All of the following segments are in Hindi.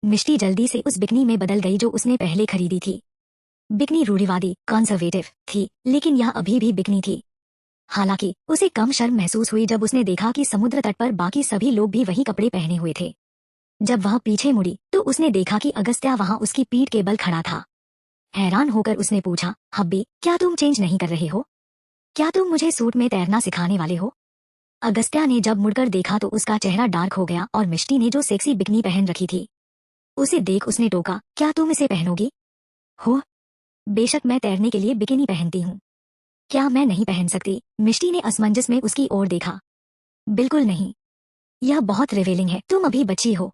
मिष्टी जल्दी से उस बिकनी में बदल गई जो उसने पहले खरीदी थी। बिकनी रूढ़िवादी कंजर्वेटिव थी, लेकिन यह अभी भी बिकनी थी। हालांकि उसे कम शर्म महसूस हुई जब उसने देखा कि समुद्र तट पर बाकी सभी लोग भी वही कपड़े पहने हुए थे। जब वह पीछे मुड़ी तो उसने देखा कि अगस्त्या वहां उसकी पीठ के बल खड़ा था। हैरान होकर उसने पूछा, हब्बी, क्या तुम चेंज नहीं कर रहे हो? क्या तुम मुझे सूट में तैरना सिखाने वाले हो? अगस्त्या ने जब मुड़कर देखा तो उसका चेहरा डार्क हो गया और मिष्टी ने जो सेक्सी बिकनी पहन रखी थी उसे देख उसने टोका, क्या तुम इसे पहनोगी? हो, बेशक मैं तैरने के लिए बिकिनी पहनती हूँ। क्या मैं नहीं पहन सकती? मिष्टी ने असमंजस में उसकी ओर देखा। बिल्कुल नहीं, यह बहुत रिवेलिंग है, तुम अभी बच्ची हो,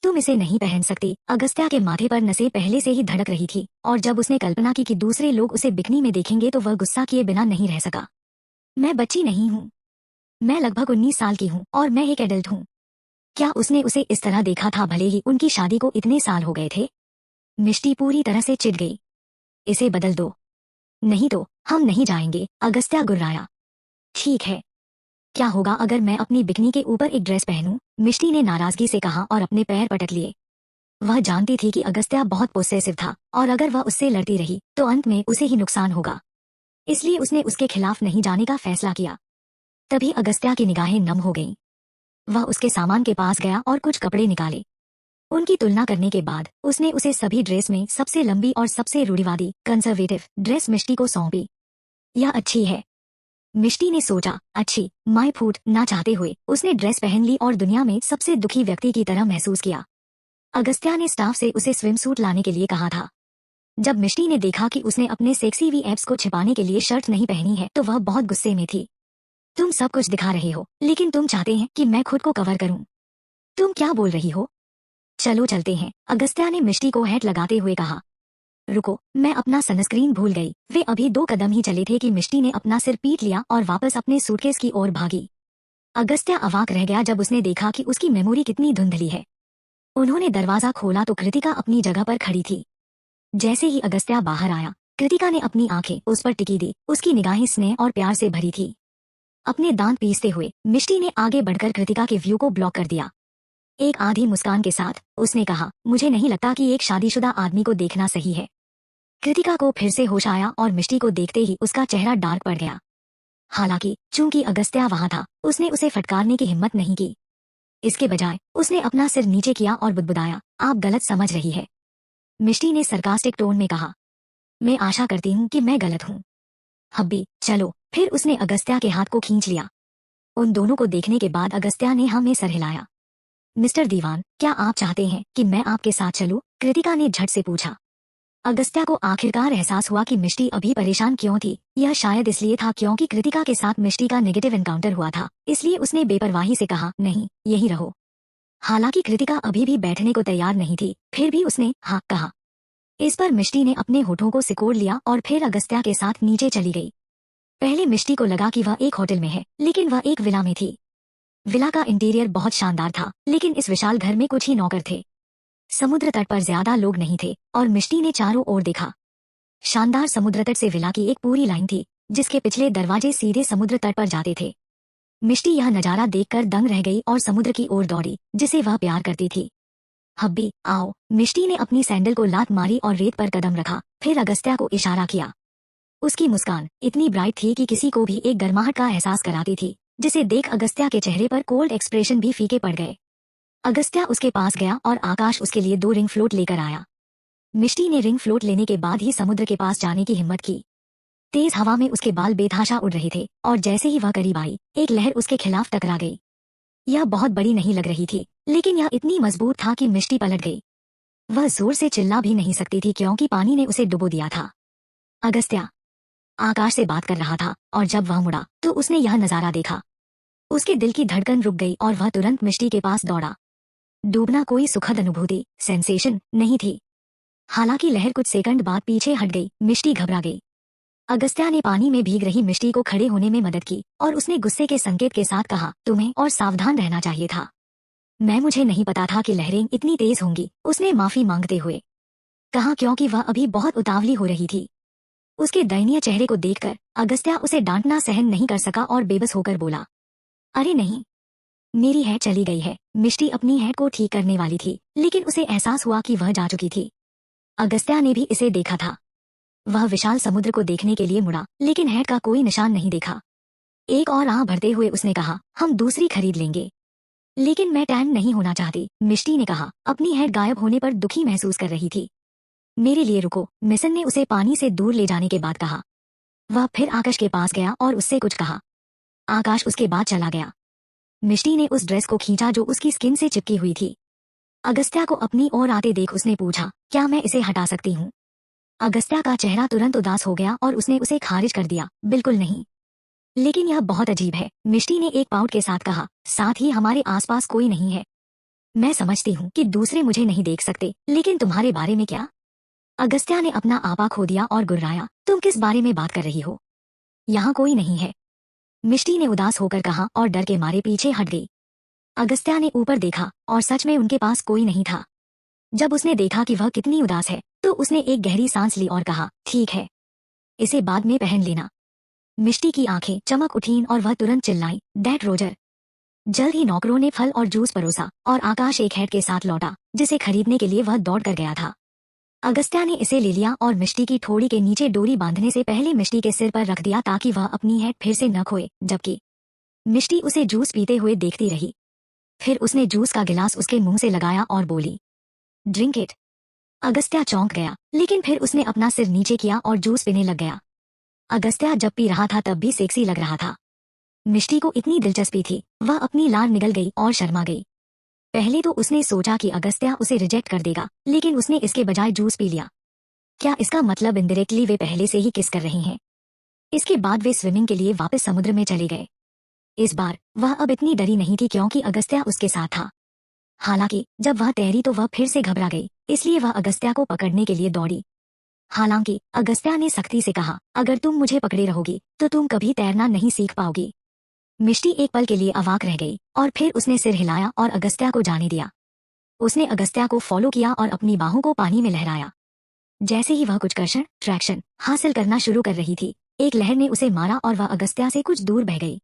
तुम इसे नहीं पहन सकती। अगस्त्या के माथे पर नसें पहले से ही धड़क रही थी और जब उसने कल्पना की कि दूसरे लोग उसे बिकनी में देखेंगे तो वह गुस्सा किए बिना नहीं रह सका। मैं बच्ची नहीं हूँ, मैं लगभग 19 साल की हूँ और मैं एक एडल्ट हूँ। क्या उसने उसे इस तरह देखा था भले ही उनकी शादी को इतने साल हो गए थे? मिष्टी पूरी तरह से चिढ़ गई। इसे बदल दो, नहीं तो हम नहीं जाएंगे, अगस्त्या गुर्राया। ठीक है, क्या होगा अगर मैं अपनी बिकनी के ऊपर एक ड्रेस पहनूं? मिष्टी ने नाराजगी से कहा और अपने पैर पटक लिए। वह जानती थी कि अगस्त्या बहुत पोसेसिव था और अगर वह उससे लड़ती रही तो अंत में उसे ही नुकसान होगा, इसलिए उसने उसके खिलाफ नहीं जाने का फैसला किया। तभी अगस्त्या की निगाहें नम हो गईं। वह उसके सामान के पास गया और कुछ कपड़े निकाले। उनकी तुलना करने के बाद उसने उसे सभी ड्रेस में सबसे लंबी और सबसे रूढ़िवादी कंजर्वेटिव ड्रेस मिष्टी को सौंपी। यह अच्छी है, मिष्टी ने सोचा। अच्छी, माय फूट ना चाहते हुए उसने ड्रेस पहन ली और दुनिया में सबसे दुखी व्यक्ति की तरह महसूस किया। अगस्त्या ने स्टाफ से उसे स्विम सूट लाने के लिए कहा था। जब मिष्टी ने देखा कि उसने अपने सेक्सी वी एब्स को छिपाने के लिए शर्ट नहीं पहनी है तो वह बहुत गुस्से में थी। तुम सब कुछ दिखा रहे हो, लेकिन तुम चाहते हैं कि मैं खुद को कवर करूं। तुम क्या बोल रही हो? चलो चलते हैं, अगस्त्या ने मिष्टी को हैट लगाते हुए कहा। रुको, मैं अपना सनस्क्रीन भूल गई। वे अभी 2 कदम ही चले थे कि मिष्टी ने अपना सिर पीट लिया और वापस अपने सूटकेस की ओर भागी। अगस्त्या अवाक रह गया जब उसने देखा कि उसकी मेमोरी कितनी धुंधली है। उन्होंने दरवाजा खोला तो कृतिका अपनी जगह पर खड़ी थी। जैसे ही अगस्त्या बाहर आया, कृतिका ने अपनी आंखें उस पर टिकी दी। उसकी निगाहें स्नेह और प्यार से भरी थी। अपने दांत पीसते हुए मिष्टी ने आगे बढ़कर कृतिका के व्यू को ब्लॉक कर दिया। एक आधी मुस्कान के साथ उसने कहा, मुझे नहीं लगता कि एक शादीशुदा आदमी को देखना सही है। कृतिका को फिर से होश आया और मिष्टी को देखते ही उसका चेहरा डार्क पड़ गया। हालांकि चूंकि अगस्त्या वहां था, उसने उसे फटकारने की हिम्मत नहीं की। इसके बजाय उसने अपना सिर नीचे किया और बुदबुदाया, आप गलत समझ रही है। मिष्टी ने सरकास्टिक टोन में कहा, मैं आशा करती हूँ कि मैं गलत हूँ। हब्बी, चलो। फिर उसने अगस्त्या के हाथ को खींच लिया। उन दोनों को देखने के बाद अगस्त्या ने हाँ में सर हिलाया। मिस्टर दीवान, क्या आप चाहते हैं कि मैं आपके साथ चलूं? कृतिका ने झट से पूछा। अगस्त्या को आखिरकार एहसास हुआ कि मिष्टी अभी परेशान क्यों थी। यह शायद इसलिए था क्योंकि कृतिका के साथ मिष्टी का नेगेटिव एनकाउंटर हुआ था, इसलिए उसने बेपरवाही से कहा, नहीं, यही रहो। हालांकि कृतिका अभी भी बैठने को तैयार नहीं थी, फिर भी उसने हाँ कहा। इस पर मिष्टी ने अपने होठों को सिकोड़ लिया और फिर अगस्त्या के साथ नीचे चली गई। पहले मिष्टी को लगा कि वह एक होटल में है, लेकिन वह एक विला में थी। विला का इंटीरियर बहुत शानदार था, लेकिन इस विशाल घर में कुछ ही नौकर थे। समुद्र तट पर ज्यादा लोग नहीं थे और मिष्टी ने चारों ओर देखा। शानदार समुद्र तट से विला की एक पूरी लाइन थी, जिसके पिछले दरवाजे सीधे समुद्र तट पर जाते थे। मिष्टी यह नजारा देखकर दंग रह गई और समुद्र की ओर दौड़ी, जिसे वह प्यार करती थी। हब्बी, आओ। मिष्टी ने अपनी सैंडल को लात मारी और रेत पर कदम रखा, फिर अगस्त्या को इशारा किया। उसकी मुस्कान इतनी ब्राइट थी कि किसी को भी एक गर्माहट का एहसास कराती थी, जिसे देख अगस्त्या के चेहरे पर कोल्ड एक्सप्रेशन भी फीके पड़ गए। अगस्त्या उसके पास गया और आकाश उसके लिए 2 रिंग फ्लोट लेकर आया। मिष्टी ने रिंग फ्लोट लेने के बाद ही समुद्र के पास जाने की हिम्मत की। तेज हवा में उसके बाल बेतहाशा उड़ रहे थे और जैसे ही वह करीब आई, एक लहर उसके खिलाफ टकरा गई। यह बहुत बड़ी नहीं लग रही थी, लेकिन यह इतनी मजबूत था कि मिष्टी पलट गई। वह जोर से चिल्ला भी नहीं सकती थी क्योंकि पानी ने उसे डुबो दिया था। अगस्त्या आकाश से बात कर रहा था और जब वह मुड़ा तो उसने यह नजारा देखा। उसके दिल की धड़कन रुक गई और वह तुरंत मिष्टी के पास दौड़ा। डूबना कोई सुखद अनुभूति सेंसेशन नहीं थी। हालांकि लहर कुछ सेकंड बाद पीछे हट गई। मिष्टी घबरा गई। अगस्त्या ने पानी में भीग रही मिष्टी को खड़े होने में मदद की और उसने गुस्से के संकेत के साथ कहा, तुम्हें और सावधान रहना चाहिए था। मुझे नहीं पता था कि लहरें इतनी तेज होंगी, उसने माफी मांगते हुए कहा क्योंकि वह अभी बहुत उतावली हो रही थी। उसके दयनीय चेहरे को देखकर अगस्त्या उसे डांटना सहन नहीं कर सका और बेबस होकर बोला, अरे नहीं, मेरी हेड चली गई है। मिष्टी अपनी हेड को ठीक करने वाली थी, लेकिन उसे एहसास हुआ कि वह जा चुकी थी। अगस्त्या ने भी इसे देखा था। वह विशाल समुद्र को देखने के लिए मुड़ा, लेकिन हेड का कोई निशान नहीं देखा। एक और आह भरते हुए उसने कहा, हम दूसरी खरीद लेंगे। लेकिन मैं टैन नहीं होना चाहती, मिष्टी ने कहा, अपनी हेड गायब होने पर दुखी महसूस कर रही थी। मेरे लिए रुको, मिशन ने उसे पानी से दूर ले जाने के बाद कहा। वह फिर आकाश के पास गया और उससे कुछ कहा। आकाश उसके बाद चला गया। मिष्टी ने उस ड्रेस को खींचा जो उसकी स्किन से चिपकी हुई थी। अगस्त्या को अपनी ओर आते देख उसने पूछा, क्या मैं इसे हटा सकती हूँ? अगस्त्या का चेहरा तुरंत उदास हो गया और उसने उसे खारिज कर दिया, बिल्कुल नहीं। लेकिन यह बहुत अजीब है, मिष्टी ने एक पाउट के साथ कहा, साथ ही हमारे आसपास कोई नहीं है। मैं समझती हूँ कि दूसरे मुझे नहीं देख सकते, लेकिन तुम्हारे बारे में क्या? अगस्त्या ने अपना आपा खो दिया और गुर्राया, तुम किस बारे में बात कर रही हो? यहाँ कोई नहीं है, मिष्टी ने उदास होकर कहा और डर के मारे पीछे हट गई। अगस्त्या ने ऊपर देखा और सच में उनके पास कोई नहीं था। जब उसने देखा कि वह कितनी उदास है, तो उसने एक गहरी सांस ली और कहा, ठीक है, इसे बाद में पहन लेना। मिष्टी की आंखें चमक उठीं और वह तुरंत चिल्लाई, डैड रोजर। जल्द ही नौकरों ने फल और जूस परोसा और आकाश एक हेड के साथ लौटा, जिसे खरीदने के लिए वह दौड़ कर गया था। अगस्त्या ने इसे ले लिया और मिष्टी की ठोड़ी के नीचे डोरी बांधने से पहले मिष्टी के सिर पर रख दिया ताकि वह अपनी हेड फिर से न खोए, जबकि मिष्टी उसे जूस पीते हुए देखती रही। फिर उसने जूस का गिलास उसके मुंह से लगाया और बोली, ड्रिंक इट। अगस्त्या चौंक गया, लेकिन फिर उसने अपना सिर नीचे किया और जूस पीने लग गया। अगस्त्या जब पी रहा था तब भी सेक्सी लग रहा था। मिष्टी को इतनी दिलचस्पी थी, वह अपनी लार निगल गई और शर्मा गई। पहले तो उसने सोचा कि अगस्त्या उसे रिजेक्ट कर देगा, लेकिन उसने इसके बजाय जूस पी लिया। क्या इसका मतलब इनडायरेक्टली वे पहले से ही किस कर रही हैं? इसके बाद वे स्विमिंग के लिए वापस समुद्र में चले गए। इस बार वह अब इतनी डरी नहीं थी क्योंकि अगस्त्या उसके साथ था। हालांकि जब वह तैरी तो वह फिर से घबरा गई, इसलिए वह अगस्त्या को पकड़ने के लिए दौड़ी। हालांकि अगस्त्या ने सख्ती से कहा, अगर तुम मुझे पकड़े रहोगी तो तुम कभी तैरना नहीं सीख पाओगी। मिष्टी एक पल के लिए अवाक रह गई और फिर उसने सिर हिलाया और अगस्त्या को जाने दिया। उसने अगस्त्या को फॉलो किया और अपनी बाहों को पानी में लहराया। जैसे ही वह कुछ ट्रैक्शन हासिल करना शुरू कर रही थी, एक लहर ने उसे मारा और वह अगस्त्या से कुछ दूर बह गई।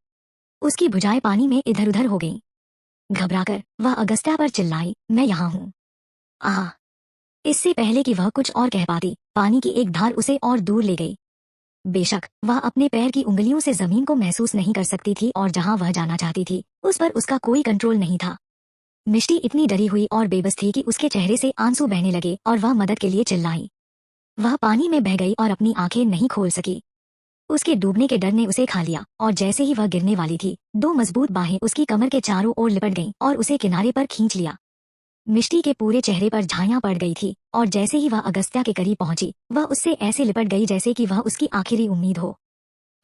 उसकी भुजाएं पानी में इधर उधर हो गईं। घबराकर वह अगस्त्या पर चिल्लाई, मैं यहाँ हूँ। आह! इससे पहले कि वह कुछ और कह पाती, पानी की एक धार उसे और दूर ले गई। बेशक वह अपने पैर की उंगलियों से जमीन को महसूस नहीं कर सकती थी और जहाँ वह जाना चाहती थी, उस पर उसका कोई कंट्रोल नहीं था। मिष्टी इतनी डरी हुई और बेबस थी कि उसके चेहरे से आंसू बहने लगे और वह मदद के लिए चिल्लाई। वह पानी में बह गई और अपनी आंखें नहीं खोल सकी। उसके डूबने के डर ने उसे खा लिया और जैसे ही वह गिरने वाली थी, दो मजबूत बाहें उसकी कमर के चारों ओर लिपट गईं और उसे किनारे पर खींच लिया। मिष्टी के पूरे चेहरे पर झाइयां पड़ गई थी और जैसे ही वह अगस्त्या के करीब पहुंची, वह उससे ऐसे लिपट गई जैसे कि वह उसकी आखिरी उम्मीद हो।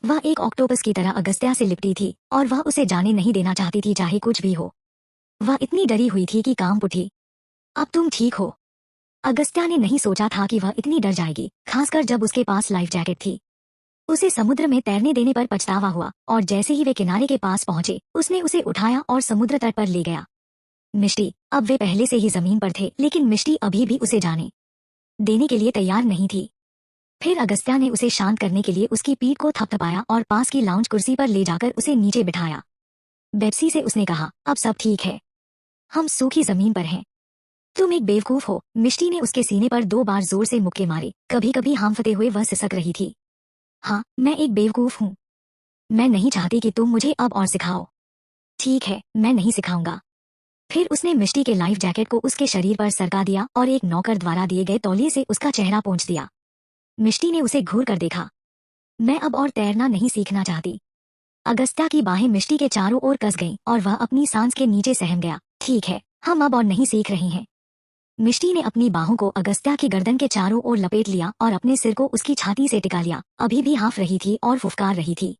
वह एक ऑक्टोपस की तरह अगस्त्या से लिपटी थी और वह उसे जाने नहीं देना चाहती थी, चाहे कुछ भी हो। वह इतनी डरी हुई थी कि कांप उठी। अब तुम ठीक हो? अगस्त्या ने नहीं सोचा था कि वह इतनी डर जाएगी, खासकर जब उसके पास लाइफ जैकेट थी। उसे समुद्र में तैरने देने पर पछतावा हुआ और जैसे ही वे किनारे के पास पहुंचे, उसने उसे उठाया और समुद्र तट पर ले गया। मिष्टी, अब वे पहले से ही जमीन पर थे, लेकिन मिष्टी अभी भी उसे जाने देने के लिए तैयार नहीं थी। फिर अगस्त्या ने उसे शांत करने के लिए उसकी पीठ को थपथपाया और पास की लाउंज कुर्सी पर ले जाकर उसे नीचे बिठाया। बेप्सी से उसने कहा, अब सब ठीक है, हम सूखी जमीन पर हैं। तुम एक बेवकूफ हो। मिष्टी ने उसके सीने पर 2 बार जोर से मुक्के मारे, कभी कभी हांफते हुए वह सिसक रही थी। हाँ, मैं एक बेवकूफ हूँ। मैं नहीं चाहती कि तुम मुझे अब और सिखाओ। ठीक है, मैं नहीं सिखाऊंगा। फिर उसने मिष्टी के लाइफ जैकेट को उसके शरीर पर सरका दिया और एक नौकर द्वारा दिए गए तौलिए से उसका चेहरा पोंछ दिया। मिष्टी ने उसे घूर कर देखा। मैं अब और तैरना नहीं सीखना चाहती। अगस्त्या की बाहें मिष्टी के चारों ओर कस गईं और वह अपनी सांस के नीचे सहम गया। ठीक है, हम अब और नहीं सीख रही हैं। मिष्टी ने अपनी बाहों को अगस्त्या की गर्दन के चारों ओर लपेट लिया और अपने सिर को उसकी छाती से टिका लिया। अभी भी हाँफ रही थी और फुफकार रही थी।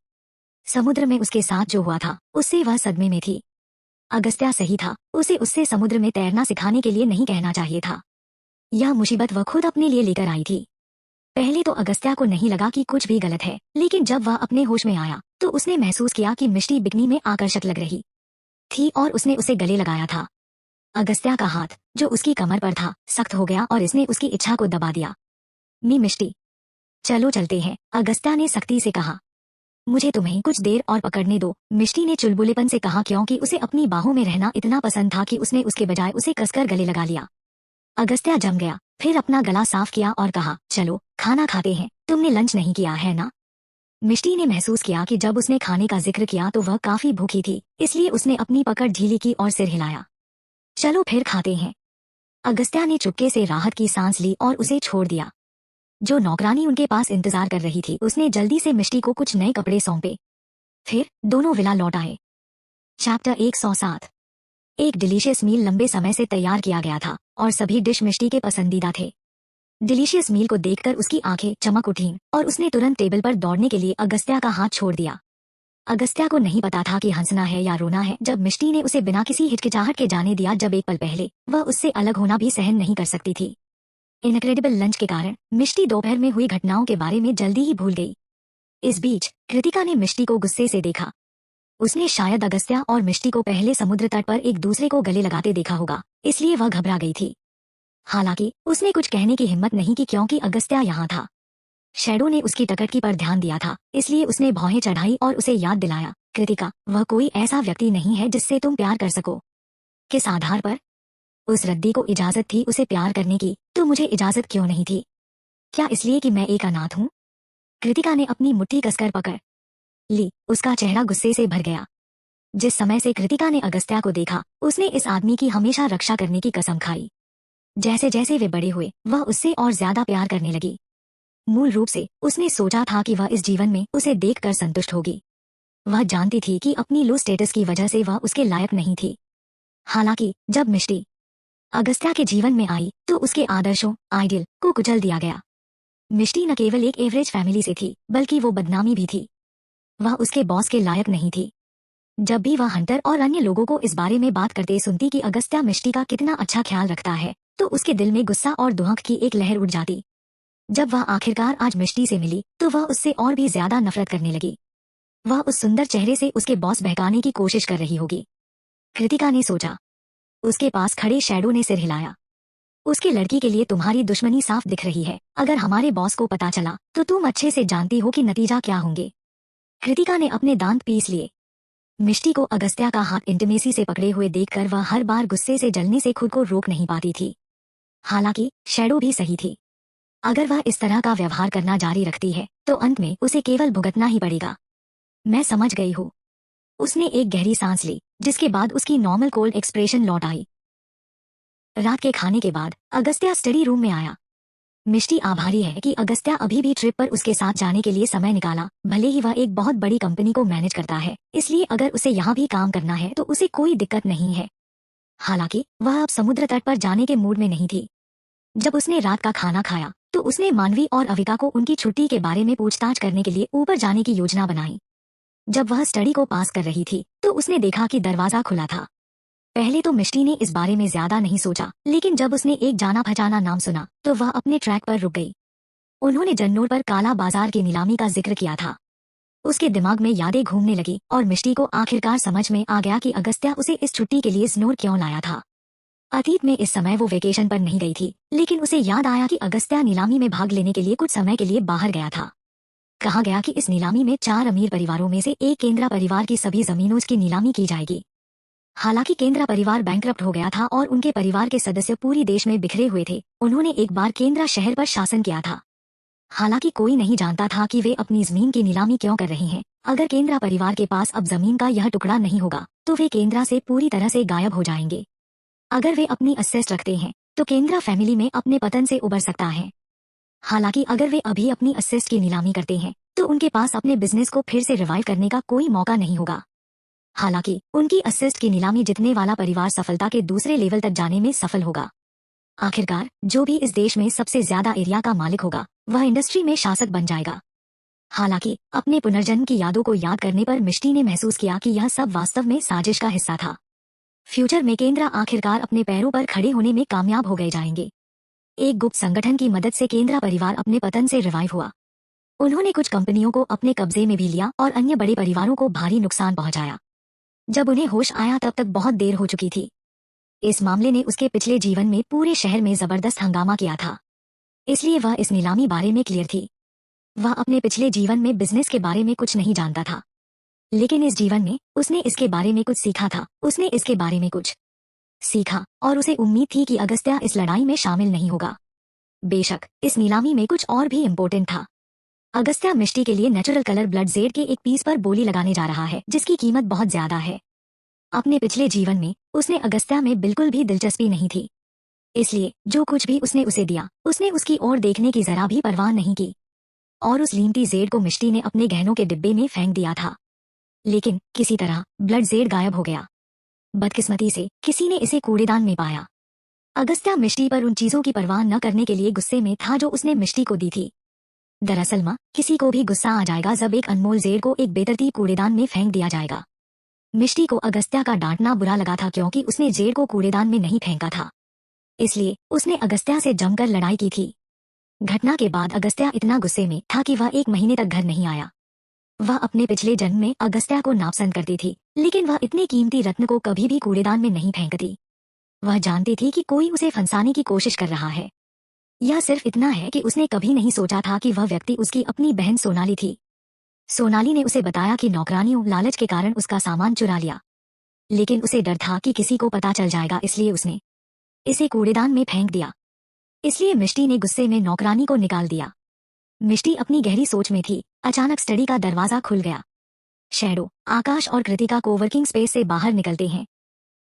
समुद्र में उसके साथ जो हुआ था, उससे वह सदमे में थी। अगस्त्या सही था, उसे उससे समुद्र में तैरना सिखाने के लिए नहीं कहना चाहिए था। यह मुसीबत वह खुद अपने लिए लेकर आई थी। पहले तो अगस्त्या को नहीं लगा कि कुछ भी गलत है, लेकिन जब वह अपने होश में आया तो उसने महसूस किया कि मिष्टी बिकनी में आकर्षक लग रही थी और उसने उसे गले लगाया था। अगस्त्या का हाथ, जो उसकी कमर पर था, सख्त हो गया और इसने उसकी इच्छा को दबा दिया। मिष्टी, चलो चलते हैं, अगस्त्या ने सख्ती से कहा। मुझे तुम्हें कुछ देर और पकड़ने दो, मिष्टी ने चुलबुलेपन से कहा, क्योंकि उसे अपनी बाहों में रहना इतना पसंद था कि उसने उसके बजाय उसे कसकर गले लगा लिया। अगस्त्या जम गया, फिर अपना गला साफ किया और कहा, चलो खाना खाते हैं, तुमने लंच नहीं किया है ना। मिष्टी ने महसूस किया कि जब उसने खाने का जिक्र किया तो वह काफी भूखी थी, इसलिए उसने अपनी पकड़ ढीली की और सिर हिलाया। चलो फिर खाते हैं। अगस्त्या ने चुपके से राहत की सांस ली और उसे छोड़ दिया। जो नौकरानी उनके पास इंतजार कर रही थी उसने जल्दी से मिष्टी को कुछ नए कपड़े सौंपे। फिर दोनों विला लौट आए। चैप्टर 107। एक डिलीशियस मील लंबे समय से तैयार किया गया था और सभी डिश मिष्टी के पसंदीदा थे। डिलीशियस मील को देखकर उसकी आंखें चमक उठीं और उसने तुरंत टेबल पर दौड़ने के लिए अगस्त्या का हाथ छोड़ दिया। अगस्त्या को नहीं पता था कि हंसना है या रोना है जब मिष्टी ने उसे बिना किसी हिचकिचाहट के जाने दिया, जब एक पल पहले वह उससे अलग होना भी सहन नहीं कर सकती थी। इनक्रेडिबल लंच के कारण मिष्टी दोपहर में हुई घटनाओं के बारे में जल्दी ही भूल गई। इस बीच कृतिका ने मिष्टी को गुस्से से देखा। उसने शायद अगस्त्या और मिष्टी को पहले समुद्र तट पर एक दूसरे को गले लगाते देखा होगा, इसलिए वह घबरा गई थी। हालांकि उसने कुछ कहने की हिम्मत नहीं की क्योंकि अगस्त्या यहाँ था। शैडो ने उसकी टकटकी पर ध्यान दिया था, इसलिए उसने भौहें चढ़ाई और उसे याद दिलाया, कृतिका, वह कोई ऐसा व्यक्ति नहीं है जिससे तुम प्यार कर सको। किस आधार पर? उस रद्दी को इजाजत थी उसे प्यार करने की, तो मुझे इजाजत क्यों नहीं थी? क्या इसलिए कि मैं एक अनाथ हूँ? कृतिका ने अपनी मुट्ठी कसकर पकड़ ली। उसका चेहरा गुस्से से भर गया। जिस समय से कृतिका ने अगस्त्या को देखा, उसने इस आदमी की हमेशा रक्षा करने की कसम खाई। जैसे जैसे वे बड़े हुए वह उससे और ज्यादा प्यार करने लगी। मूल रूप से उसने सोचा था कि वह इस जीवन में उसे देखकर संतुष्ट होगी। वह जानती थी कि अपनी लो स्टेटस की वजह से वह उसके लायक नहीं थी। हालांकि जब मिष्टी अगस्त्या के जीवन में आई तो उसके आदर्शों आइडियल को कुचल दिया गया। मिष्टी न केवल एक एवरेज फैमिली से थी बल्कि वो बदनामी भी थी। वह उसके बॉस के लायक नहीं थी। जब भी वह हंटर और अन्य लोगों को इस बारे में बात करते सुनती कि अगस्त्या मिष्टी का कितना अच्छा ख्याल रखता है, तो उसके दिल में गुस्सा और दुहक की एक लहर उठ जाती। जब वह आखिरकार आज मिष्टी से मिली तो वह उससे और भी ज्यादा नफरत करने लगी। वह उस सुंदर चेहरे से उसके बॉस बहकाने की कोशिश कर रही होगी, कृतिका ने सोचा। उसके पास खड़े शैडो ने सिर हिलाया। उसके लड़की के लिए तुम्हारी दुश्मनी साफ दिख रही है। अगर हमारे बॉस को पता चला तो तुम अच्छे से जानती हो कि नतीजा क्या होंगे। कृतिका ने अपने दांत पीस लिए। मिष्टी को अगस्त्या का हाथ इंटिमेसी से पकड़े हुए देखकर वह हर बार गुस्से से जलने से खुद को रोक नहीं पाती थी। हालांकि शैडो भी सही थी। अगर वह इस तरह का व्यवहार करना जारी रखती है तो अंत में उसे केवल भुगतना ही पड़ेगा। मैं समझ गई हूँ। उसने एक गहरी सांस ली, जिसके बाद उसकी नॉर्मल कोल्ड एक्सप्रेशन लौट आई। रात के खाने के बाद अगस्त्या स्टडी रूम में आया। मिष्टी आभारी है कि अगस्त्या अभी भी ट्रिप पर उसके साथ जाने के लिए समय निकाला। भले ही वह एक बहुत बड़ी कंपनी को मैनेज करता है, इसलिए अगर उसे यहाँ भी काम करना है तो उसे कोई दिक्कत नहीं है। हालांकि वह अब समुद्र तट पर जाने के मूड में नहीं थी। जब उसने रात का खाना खाया तो उसने मानवी और अविका को उनकी छुट्टी के बारे में पूछताछ करने के लिए ऊपर जाने की योजना बनाई। जब वह स्टडी को पास कर रही थी तो उसने देखा कि दरवाजा खुला था। पहले तो मिष्टी ने इस बारे में ज्यादा नहीं सोचा, लेकिन जब उसने एक जाना पहचाना नाम सुना तो वह अपने ट्रैक पर रुक गई। उन्होंने जन्नोर पर काला बाजार की नीलामी का जिक्र किया था। उसके दिमाग में यादें घूमने लगी और मिष्टी को आखिरकार समझ में आ गया कि अगस्त्या उसे इस छुट्टी के लिए स्नोर क्यों लाया था। अतीत में इस समय वो वेकेशन पर नहीं गई थी, लेकिन उसे याद आया कि अगस्त्या नीलामी में भाग लेने के लिए कुछ समय के लिए बाहर गया था। कहा गया कि इस नीलामी में 4 अमीर परिवारों में से एक केंद्रा परिवार की सभी जमीनों की नीलामी की जाएगी। हालांकि केंद्रा परिवार बैंकरप्ट हो गया था और उनके परिवार के सदस्य पूरी देश में बिखरे हुए थे। उन्होंने एक बार केंद्रा शहर पर शासन किया था। हालांकि कोई नहीं जानता था कि वे अपनी जमीन की नीलामी क्यों कर रहे हैं। अगर केंद्रा परिवार के पास अब जमीन का यह टुकड़ा नहीं होगा तो वे केंद्रा से पूरी तरह से गायब हो जाएंगे। अगर वे अपनी असेस्ट रखते हैं तो केंद्रा फैमिली में अपने पतन से उबर सकता है। हालांकि अगर वे अभी अपनी असेस्ट की नीलामी करते हैं तो उनके पास अपने बिजनेस को फिर से रिवाइव करने का कोई मौका नहीं होगा। हालांकि उनकी असिस्ट की नीलामी जीतने वाला परिवार सफलता के दूसरे लेवल तक जाने में सफल होगा। आखिरकार जो भी इस देश में सबसे ज्यादा एरिया का मालिक होगा वह इंडस्ट्री में शासक बन जाएगा। हालांकि अपने पुनर्जन्म की यादों को याद करने पर मिष्टी ने महसूस किया कि यह सब वास्तव में साजिश का हिस्सा था। फ्यूचर में केंद्रा आखिरकार अपने पैरों पर खड़े होने में कामयाब हो गए जाएंगे। एक गुप्त संगठन की मदद से केंद्रा परिवार अपने पतन से रिवाइव हुआ। उन्होंने कुछ कंपनियों को अपने कब्जे में भी लिया और अन्य बड़े परिवारों को भारी नुकसान पहुंचाया। जब उन्हें होश आया तब तक बहुत देर हो चुकी थी। इस मामले ने उसके पिछले जीवन में पूरे शहर में जबरदस्त हंगामा किया था, इसलिए वह इस नीलामी बारे में क्लियर थी। वह अपने पिछले जीवन में बिजनेस के बारे में कुछ नहीं जानता था, लेकिन इस जीवन में उसने इसके बारे में कुछ सीखा था। उसने इसके बारे में कुछ सीखा और उसे उम्मीद थी कि अगस्त्या इस लड़ाई में शामिल नहीं होगा। बेशक इस नीलामी में कुछ और भी इम्पोर्टेंट था। अगस्त्या मिष्टी के लिए नेचुरल कलर ब्लड जेड के एक पीस पर बोली लगाने जा रहा है, जिसकी कीमत बहुत ज्यादा है। अपने पिछले जीवन में उसने अगस्त्या में बिल्कुल भी दिलचस्पी नहीं थी, इसलिए जो कुछ भी उसने उसे दिया उसने उसकी ओर देखने की जरा भी परवाह नहीं की और उस कीमती जेड को मिष्टी ने अपने गहनों के डिब्बे में फेंक दिया था। लेकिन किसी तरह ब्लड जेड गायब हो गया। बदकिस्मती से किसी ने इसे कूड़ेदान में पाया। अगस्त्या मिष्टी पर उन चीजों की परवाह न करने के लिए गुस्से में था जो उसने मिष्टी को दी थी। दरअसल माँ, किसी को भी गुस्सा आ जाएगा जब एक अनमोल जेड को एक बेतरतीब कूड़ेदान में फेंक दिया जाएगा। मिष्टी को अगस्त्या का डांटना बुरा लगा था क्योंकि उसने जेड को कूड़ेदान में नहीं फेंका था, इसलिए उसने अगस्त्या से जमकर लड़ाई की थी। घटना के बाद अगस्त्या इतना गुस्से में था कि वह 1 महीने तक घर नहीं आया। वह अपने पिछले जन्म में अगस्त्या को नापसंद करती थी, लेकिन वह इतने कीमती रत्न को कभी भी कूड़ेदान में नहीं फेंकती। वह जानती थी कि कोई उसे फंसाने की कोशिश कर रहा है। यह सिर्फ इतना है कि उसने कभी नहीं सोचा था कि वह व्यक्ति उसकी अपनी बहन सोनाली थी। सोनाली ने उसे बताया कि नौकरानियों लालच के कारण उसका सामान चुरा लिया, लेकिन उसे डर था कि किसी को पता चल जाएगा, इसलिए उसने इसे कूड़ेदान में फेंक दिया। इसलिए मिष्टी ने गुस्से में नौकरानी को निकाल दिया। मिष्टी अपनी गहरी सोच में थी। अचानक स्टडी का दरवाजा खुल गया। शैडो, आकाश और कृतिका कोवर्किंग स्पेस से बाहर निकलते हैं।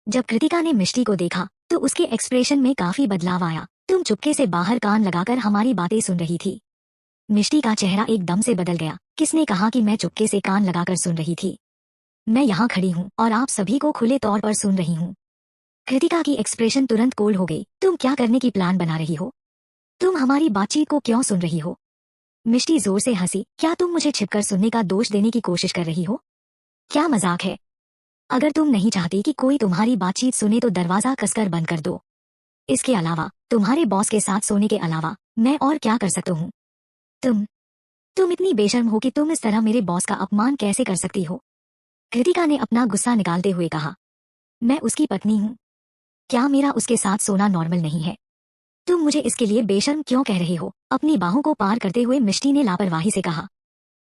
जब कृतिका ने मिष्टी को देखा तो उसके एक्सप्रेशन में काफी बदलाव आया। तुम चुपके से बाहर कान लगाकर हमारी बातें सुन रही थी। मिष्टी का चेहरा एकदम से बदल गया। किसने कहा कि मैं चुपके से कान लगाकर सुन रही थी? मैं यहाँ खड़ी हूँ और आप सभी को खुले तौर पर सुन रही हूँ। कृतिका की एक्सप्रेशन तुरंत कोल्ड हो गई। तुम क्या करने की प्लान बना रही हो? तुम हमारी बातचीत को क्यों सुन रही हो? मिष्टी जोर से हंसी। क्या तुम मुझे छिपकर सुनने का दोष देने की कोशिश कर रही हो? क्या मजाक है? अगर तुम नहीं चाहती कि कोई तुम्हारी बातचीत सुने तो दरवाजा कसकर बंद कर दो। इसके अलावा तुम्हारे बॉस के साथ सोने के अलावा मैं और क्या कर सकता हूँ? तुम इतनी बेशर्म हो कि तुम इस तरह मेरे बॉस का अपमान कैसे कर सकती हो? कृतिका ने अपना गुस्सा निकालते हुए कहा। मैं उसकी पत्नी हूँ। क्या मेरा उसके साथ सोना नॉर्मल नहीं है? तुम मुझे इसके लिए बेशर्म क्यों कह रहे हो? अपनी बाहों को पार करते हुए मिष्टी ने लापरवाही से कहा।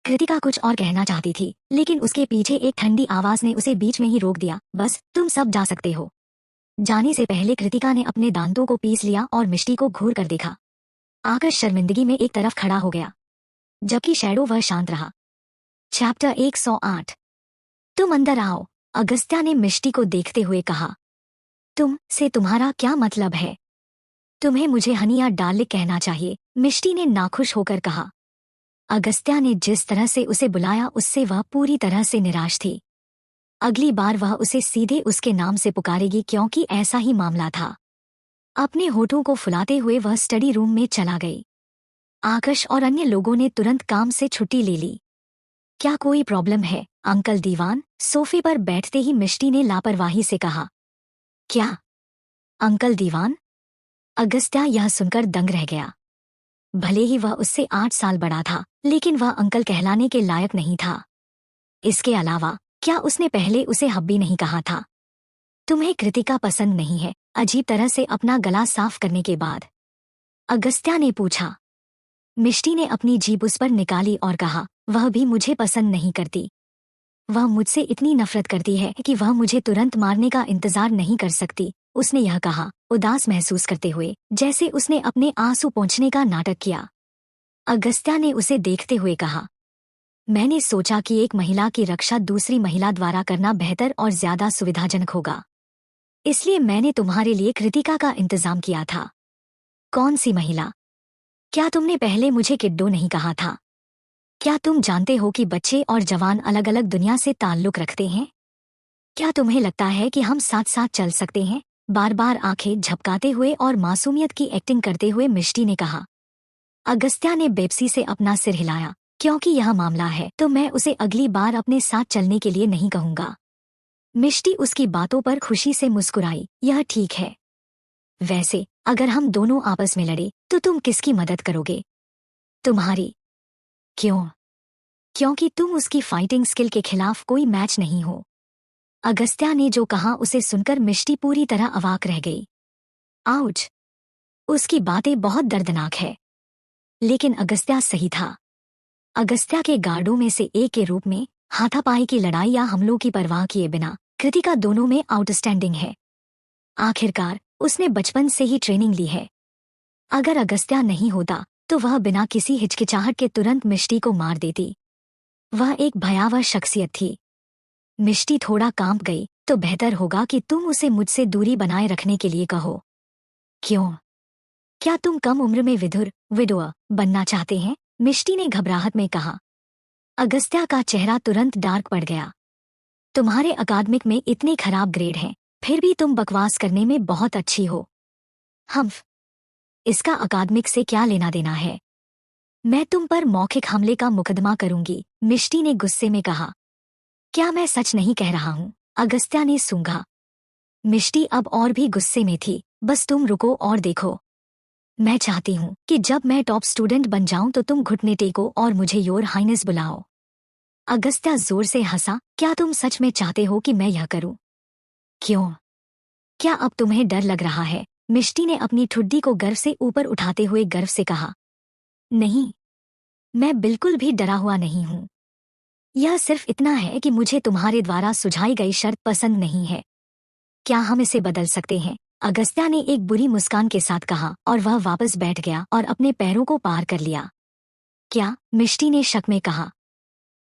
कृतिका कुछ और कहना चाहती थी, लेकिन उसके पीछे एक ठंडी आवाज ने उसे बीच में ही रोक दिया। बस, तुम सब जा सकते हो। जाने से पहले कृतिका ने अपने दांतों को पीस लिया और मिष्टी को घूर कर देखा। आकाश शर्मिंदगी में एक तरफ खड़ा हो गया, जबकि शैडो वह शांत रहा। चैप्टर 108। तुम अंदर आओ, अगस्त्या ने मिष्टी को देखते हुए कहा। तुम से तुम्हारा क्या मतलब है? तुम्हें मुझे हनी या डार्लिंग कहना चाहिए, मिष्टी ने नाखुश होकर कहा। अगस्त्या ने जिस तरह से उसे बुलाया उससे वह पूरी तरह से निराश थी। अगली बार वह उसे सीधे उसके नाम से पुकारेगी क्योंकि ऐसा ही मामला था। अपने होठों को फुलाते हुए वह स्टडी रूम में चला गई। आकाश और अन्य लोगों ने तुरंत काम से छुट्टी ले ली। क्या कोई प्रॉब्लम है, अंकल दीवान? सोफे पर बैठते ही मिष्टी ने लापरवाही से कहा। क्या? अंकल दीवान? अगस्त्या यह सुनकर दंग रह गया। भले ही वह उससे 8 साल बड़ा था, लेकिन वह अंकल कहलाने के लायक नहीं था। इसके अलावा क्या उसने पहले उसे हब्बी नहीं कहा था? तुम्हें कृतिका पसंद नहीं है? अजीब तरह से अपना गला साफ करने के बाद अगस्त्या ने पूछा। मिष्टी ने अपनी जीभ उस पर निकाली और कहा, वह भी मुझे पसंद नहीं करती। वह मुझसे इतनी नफरत करती है कि वह मुझे तुरंत मारने का इंतजार नहीं कर सकती। उसने यह कहा, उदास महसूस करते हुए, जैसे उसने अपने आंसू पोंछने का नाटक किया। अगस्त्या ने उसे देखते हुए कहा, मैंने सोचा कि एक महिला की रक्षा दूसरी महिला द्वारा करना बेहतर और ज्यादा सुविधाजनक होगा, इसलिए मैंने तुम्हारे लिए कृतिका का इंतजाम किया था। कौन सी महिला? क्या तुमने पहले मुझे किड्डो नहीं कहा था? क्या तुम जानते हो कि बच्चे और जवान अलग अलग दुनिया से ताल्लुक रखते हैं? क्या तुम्हें लगता है कि हम साथ साथ चल सकते हैं? बार बार आंखें झपकाते हुए और मासूमियत की एक्टिंग करते हुए मिष्टी ने कहा। अगस्त्या ने बेपसी से अपना सिर हिलाया। क्योंकि यह मामला है तो मैं उसे अगली बार अपने साथ चलने के लिए नहीं कहूंगा। मिष्टी उसकी बातों पर खुशी से मुस्कुराई। यह ठीक है। वैसे अगर हम दोनों आपस में लड़े तो तुम किसकी मदद करोगे? तुम्हारी। क्यों? क्योंकि तुम उसकी फाइटिंग स्किल के खिलाफ कोई मैच नहीं हो। अगस्त्या ने जो कहा उसे सुनकर मिष्टी पूरी तरह अवाक रह गई। आउच! उसकी बातें बहुत दर्दनाक है। लेकिन अगस्त्या सही था। अगस्त्या के गार्डों में से एक के रूप में हाथापाई की लड़ाई या हमलों की परवाह किए बिना कृतिका दोनों में आउटस्टैंडिंग है। आखिरकार उसने बचपन से ही ट्रेनिंग ली है। अगर अगस्त्या नहीं होता तो वह बिना किसी हिचकिचाहट के तुरंत मिष्टी को मार देती। वह एक भयावह शख्सियत थी। मिष्टी थोड़ा कांप गई। तो बेहतर होगा कि तुम उसे मुझसे दूरी बनाए रखने के लिए कहो। क्यों? क्या तुम कम उम्र में विडोअर बनना चाहते हैं? मिष्टी ने घबराहट में कहा। अगस्त्या का चेहरा तुरंत डार्क पड़ गया। तुम्हारे अकादमिक में इतने खराब ग्रेड हैं, फिर भी तुम बकवास करने में बहुत अच्छी हो। हम्फ, इसका अकादमिक से क्या लेना देना है? मैं तुम पर मौखिक हमले का मुकदमा करूंगी, मिष्टी ने गुस्से में कहा। क्या मैं सच नहीं कह रहा हूं? अगस्त्या ने सूंघा। मिष्टी अब और भी गुस्से में थी। बस तुम रुको और देखो। मैं चाहती हूँ कि जब मैं टॉप स्टूडेंट बन जाऊं तो तुम घुटने टेको और मुझे योर हाइनेस बुलाओ। अगस्त्या जोर से हंसा। क्या तुम सच में चाहते हो कि मैं यह करूं? क्यों? क्या अब तुम्हें डर लग रहा है? मिष्टी ने अपनी ठुड्डी को गर्व से ऊपर उठाते हुए गर्व से कहा। नहीं, मैं बिल्कुल भी डरा हुआ नहीं हूं। यह सिर्फ इतना है कि मुझे तुम्हारे द्वारा सुझाई गई शर्त पसंद नहीं है। क्या हम इसे बदल सकते हैं? अगस्त्या ने एक बुरी मुस्कान के साथ कहा और वह वापस बैठ गया और अपने पैरों को पार कर लिया। क्या? मिष्टी ने शक में कहा।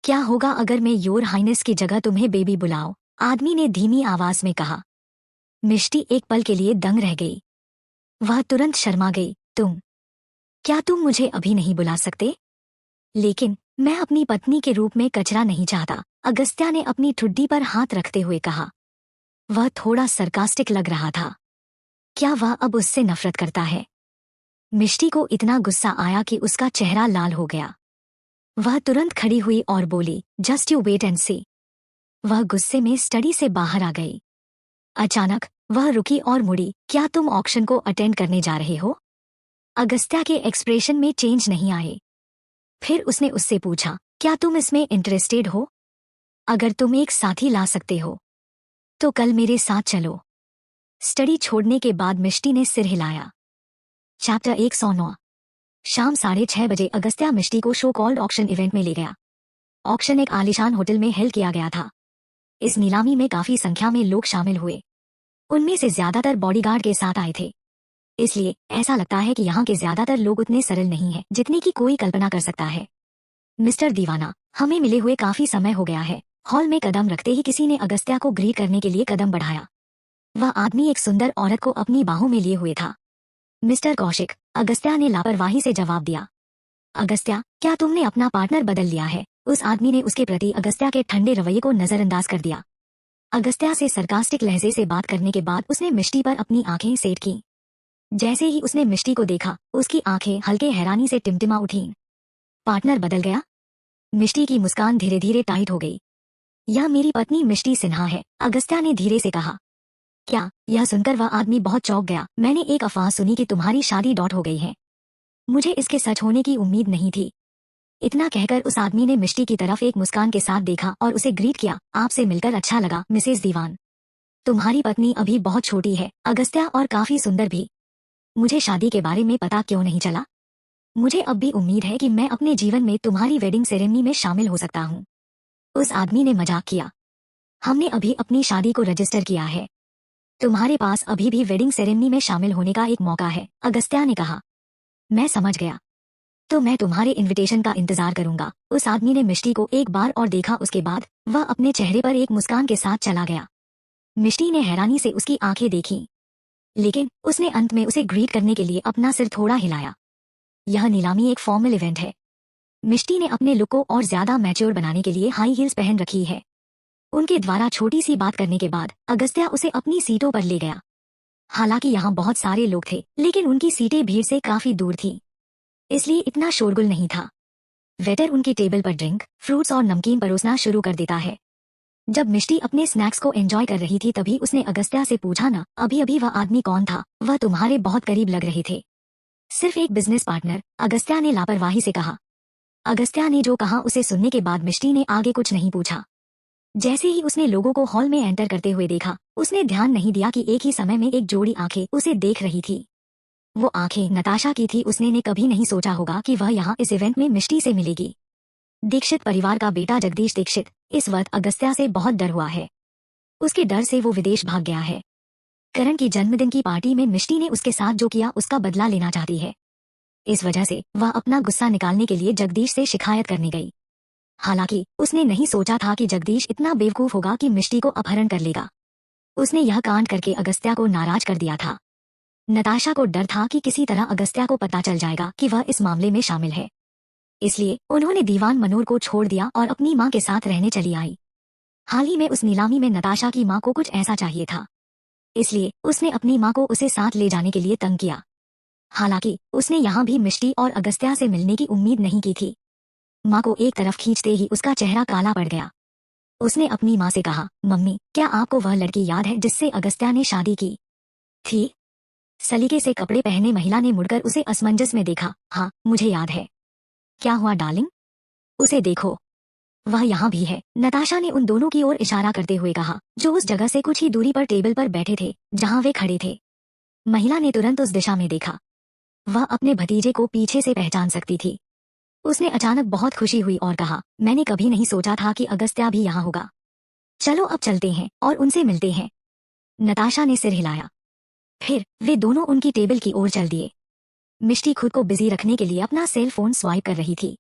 क्या होगा अगर मैं योर हाइनेस की जगह तुम्हें बेबी बुलाऊं? आदमी ने धीमी आवाज में कहा। मिष्टी एक पल के लिए दंग रह गई। वह तुरंत शर्मा गई। क्या तुम मुझे अभी नहीं बुला सकते? लेकिन मैं अपनी पत्नी के रूप में कचरा नहीं चाहता, अगस्त्या ने अपनी ठुड्डी पर हाथ रखते हुए कहा। वह थोड़ा सरकास्टिक लग रहा था। क्या वह अब उससे नफरत करता है? मिष्टी को इतना गुस्सा आया कि उसका चेहरा लाल हो गया। वह तुरंत खड़ी हुई और बोली, जस्ट यू वेट एंड सी। वह गुस्से में स्टडी से बाहर आ गई। अचानक वह रुकी और मुड़ी। क्या तुम ऑक्शन को अटेंड करने जा रहे हो? अगस्त्या के एक्सप्रेशन में चेंज नहीं आए। फिर उसने उससे पूछा, क्या तुम इसमें इंटरेस्टेड हो? अगर तुम एक साथी ला सकते हो तो कल मेरे साथ चलो। स्टडी छोड़ने के बाद मिष्टी ने सिर हिलाया। चैप्टर 109। शाम 6:30 बजे अगस्त्या मिष्टी को शो कॉल्ड ऑक्शन इवेंट में ले गया। ऑक्शन एक आलीशान होटल में हेल्ड किया गया था। इस नीलामी में काफी संख्या में लोग शामिल हुए। उनमें से ज्यादातर बॉडीगार्ड के साथ आए थे। इसलिए ऐसा लगता है कि यहाँ के ज्यादातर लोग उतने सरल नहीं हैं जितने की कोई कल्पना कर सकता है। मिस्टर दीवाना, हमें मिले हुए काफी समय हो गया है। हॉल में कदम रखते ही किसी ने अगस्त्या को ग्रीट करने के लिए कदम बढ़ाया। वह आदमी एक सुंदर औरत को अपनी बाहों में लिए हुए था। मिस्टर कौशिक, अगस्त्या ने लापरवाही से जवाब दिया। अगस्त्या, क्या तुमने अपना पार्टनर बदल लिया है? उस आदमी ने उसके प्रति अगस्त्या के ठंडे रवैये को नजरअंदाज कर दिया। अगस्त्या से सरकास्टिक लहजे से बात करने के बाद उसने मिष्टी पर अपनी आंखें सेट की। जैसे ही उसने मिष्टी को देखा, उसकी आंखें हल्के हैरानी से टिमटिमा उठी। पार्टनर बदल गया? मिष्टी की मुस्कान धीरे धीरे टाइट हो गई। यह मेरी पत्नी मिष्टी सिन्हा है, अगस्त्या ने धीरे से कहा। क्या? यह सुनकर वह आदमी बहुत चौंक गया। मैंने एक अफवाह सुनी कि तुम्हारी शादी डॉट हो गई है। मुझे इसके सच होने की उम्मीद नहीं थी। इतना कहकर उस आदमी ने मिष्टी की तरफ एक मुस्कान के साथ देखा और उसे ग्रीट किया। आपसे मिलकर अच्छा लगा मिसेस दीवान। तुम्हारी पत्नी अभी बहुत छोटी है, अगस्त्या, और काफी सुंदर भी। मुझे शादी के बारे में पता क्यों नहीं चला? मुझे अब भी उम्मीद है कि मैं अपने जीवन में तुम्हारी वेडिंग सेरेमनी में शामिल हो सकता हूँ। उस आदमी ने मजाक किया। हमने अभी अपनी शादी को रजिस्टर किया है। तुम्हारे पास अभी भी वेडिंग सेरेमनी में शामिल होने का एक मौका है, अगस्त्या ने कहा। मैं समझ गया। तो मैं तुम्हारे इनविटेशन का इंतजार करूंगा। उस आदमी ने मिष्टी को एक बार और देखा। उसके बाद वह अपने चेहरे पर एक मुस्कान के साथ चला गया। मिष्टी ने हैरानी से उसकी आंखें देखी, लेकिन उसने अंत में उसे ग्रीट करने के लिए अपना सिर थोड़ा हिलाया। यह नीलामी एक फॉर्मल इवेंट है। मिष्टी ने अपने लुक को और ज्यादा मैच्योर बनाने के लिए हाई हील्स पहन रखी है। उनके द्वारा छोटी सी बात करने के बाद अगस्त्या उसे अपनी सीटों पर ले गया। हालांकि यहाँ बहुत सारे लोग थे, लेकिन उनकी सीटें भीड़ से काफी दूर थी, इसलिए इतना शोरगुल नहीं था। वेटर उनकी टेबल पर ड्रिंक, फ्रूट्स और नमकीन परोसना शुरू कर देता है। जब मिष्टी अपने स्नैक्स को एंजॉय कर रही थी तभी उसने अगस्त्या से पूछा, ना अभी अभी वह आदमी कौन था? वह तुम्हारे बहुत करीब लग रहे थे। सिर्फ एक बिजनेस पार्टनर, अगस्त्या ने लापरवाही से कहा। अगस्त्या ने जो कहा उसे सुनने के बाद मिष्टी ने आगे कुछ नहीं पूछा। जैसे ही उसने लोगों को हॉल में एंटर करते हुए देखा, उसने ध्यान नहीं दिया कि एक ही समय में एक जोड़ी आंखें उसे देख रही थी। वो आंखें नताशा की थी। उसने ने कभी नहीं सोचा होगा कि वह यहाँ इस इवेंट में मिष्टी से मिलेगी। दीक्षित परिवार का बेटा जगदीश दीक्षित इस वक्त अगस्त्या से बहुत डर हुआ है। उसके डर से वो विदेश भाग गया है। करण की जन्मदिन की पार्टी में मिष्टी ने उसके साथ जो किया उसका बदला लेना चाहती है। इस वजह से वह अपना गुस्सा निकालने के लिए जगदीश से शिकायत करने गई। हालांकि उसने नहीं सोचा था कि जगदीश इतना बेवकूफ होगा कि मिष्टी को अपहरण कर लेगा। उसने यह कांड करके अगस्त्या को नाराज कर दिया था। नताशा को डर था कि किसी तरह अगस्त्या को पता चल जाएगा कि वह इस मामले में शामिल है, इसलिए उन्होंने दीवान मनोर को छोड़ दिया और अपनी मां के साथ रहने चली आई। हाल ही में उस नीलामी में नताशा की मां को कुछ ऐसा चाहिए था, इसलिए उसने अपनी मां को उसे साथ ले जाने के लिए तंग किया। हालांकि उसने यहाँ भी मिष्टी और अगस्त्या से मिलने की उम्मीद नहीं की थी। मां को एक तरफ खींचते ही उसका चेहरा काला पड़ गया। उसने अपनी मां से कहा, मम्मी, क्या आपको वह लड़की याद है जिससे अगस्त्या ने शादी की थी? सलीके से कपड़े पहने महिला ने मुड़कर उसे असमंजस में देखा। हाँ, मुझे याद है। क्या हुआ डार्लिंग? उसे देखो, वह यहाँ भी है। नताशा ने उन दोनों की ओर इशारा करते हुए कहा, जो उस जगह से कुछ ही दूरी पर टेबल पर बैठे थे जहाँ वे खड़े थे। महिला ने तुरंत उस दिशा में देखा। वह अपने भतीजे को पीछे से पहचान सकती थी। उसने अचानक बहुत खुशी हुई और कहा, मैंने कभी नहीं सोचा था कि अगस्त्या भी यहाँ होगा। चलो अब चलते हैं और उनसे मिलते हैं। नताशा ने सिर हिलाया। फिर वे दोनों उनकी टेबल की ओर चल दिए। मिष्टी खुद को बिजी रखने के लिए अपना सेल फोन स्वाइप कर रही थी।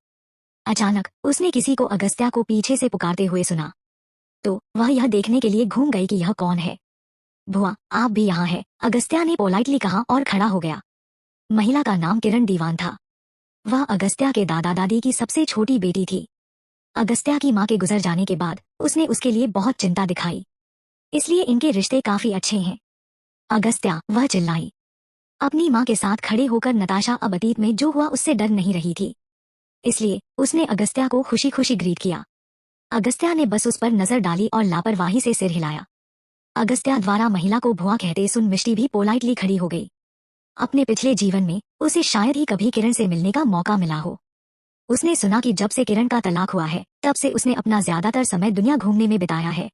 अचानक उसने किसी को अगस्त्या को पीछे से पुकारते हुए सुना, तो वह यह देखने के लिए घूम गई कि यह कौन है। बुआ, आप भी यहाँ है, अगस्त्या ने पोलाइटली कहा और खड़ा हो गया। महिला का नाम किरण दीवान था। वह अगस्त्या के दादा दादी की सबसे छोटी बेटी थी। अगस्त्या की मां के गुजर जाने के बाद उसने उसके लिए बहुत चिंता दिखाई, इसलिए इनके रिश्ते काफी अच्छे हैं। अगस्त्या, वह चिल्लाई। अपनी मां के साथ खड़े होकर नताशा अब अतीत में जो हुआ उससे डर नहीं रही थी, इसलिए उसने अगस्त्या को खुशी खुशी ग्रीट किया। अगस्त्या ने बस उस पर नजर डाली और लापरवाही से सिर हिलाया। अगस्त्या द्वारा महिला को भुआ कहते सुन मिष्टी भी पोलाइटली खड़ी हो गई। अपने पिछले जीवन में उसे शायद ही कभी किरण से मिलने का मौका मिला हो। उसने सुना कि जब से किरण का तलाक हुआ है तब से उसने अपना ज्यादातर समय दुनिया घूमने में बिताया है।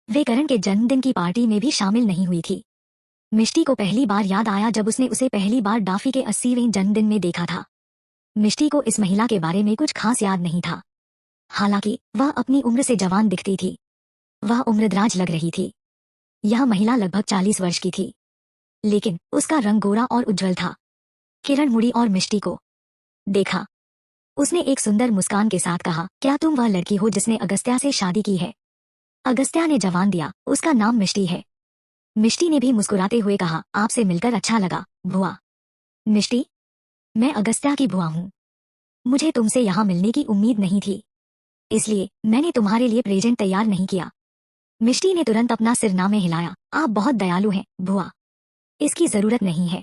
वे किरण के जन्मदिन की पार्टी में भी शामिल नहीं हुई थी। मिष्टी को पहली बार याद आया जब उसने उसे पहली बार डाफी के 80वें जन्मदिन में देखा था। मिष्टी को इस महिला के बारे में कुछ खास याद नहीं था। हालांकि वह अपनी उम्र से जवान दिखती थी। वह उम्रदराज लग रही थी। यह महिला लगभग 40 वर्ष की थी, लेकिन उसका रंग गोरा और उज्जवल था। किरण मुड़ी और मिष्टी को देखा। उसने एक सुंदर मुस्कान के साथ कहा, क्या तुम वह लड़की हो जिसने अगस्त्या से शादी की है? अगस्त्या ने जवाब दिया, उसका नाम मिष्टी है। मिष्टी ने भी मुस्कुराते हुए कहा, आपसे मिलकर अच्छा लगा बुआ। मिष्टी, मैं अगस्त्या की बुआ हूँ। मुझे तुमसे यहाँ मिलने की उम्मीद नहीं थी, इसलिए मैंने तुम्हारे लिए प्रेजेंट तैयार नहीं किया। मिष्टी ने तुरंत अपना सिरना में हिलाया। आप बहुत दयालु हैं बुआ, इसकी जरूरत नहीं है।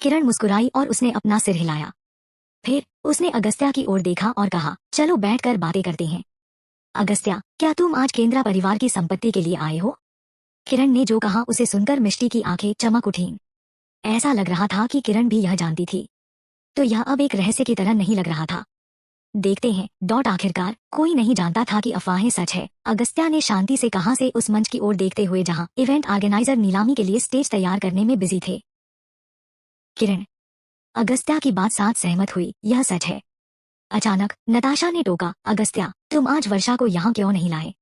किरण मुस्कुराई और उसने अपना सिर हिलाया। फिर उसने अगस्त्या की ओर देखा और कहा, चलो बैठकर बातें करते हैं। अगस्त्या, क्या तुम आज केंद्रा परिवार की संपत्ति के लिए आए हो? किरण ने जो कहा उसे सुनकर मिष्टी की आंखें चमक उठीं। ऐसा लग रहा था कि किरण भी यह जानती थी, तो यह अब एक रहस्य की तरह नहीं लग रहा था। देखते हैं आखिरकार कोई नहीं जानता था कि अफवाहें सच है, अगस्त्या ने शांति से कहा से उस मंच की ओर देखते हुए जहां इवेंट ऑर्गेनाइजर नीलामी के लिए स्टेज तैयार करने में बिजी थे। किरण, अगस्त्या की बात साथ सहमत हुई, यह सच है। अचानक नताशा ने टोका, अगस्त्या, तुम आज वर्षा को यहाँ क्यों नहीं लाए?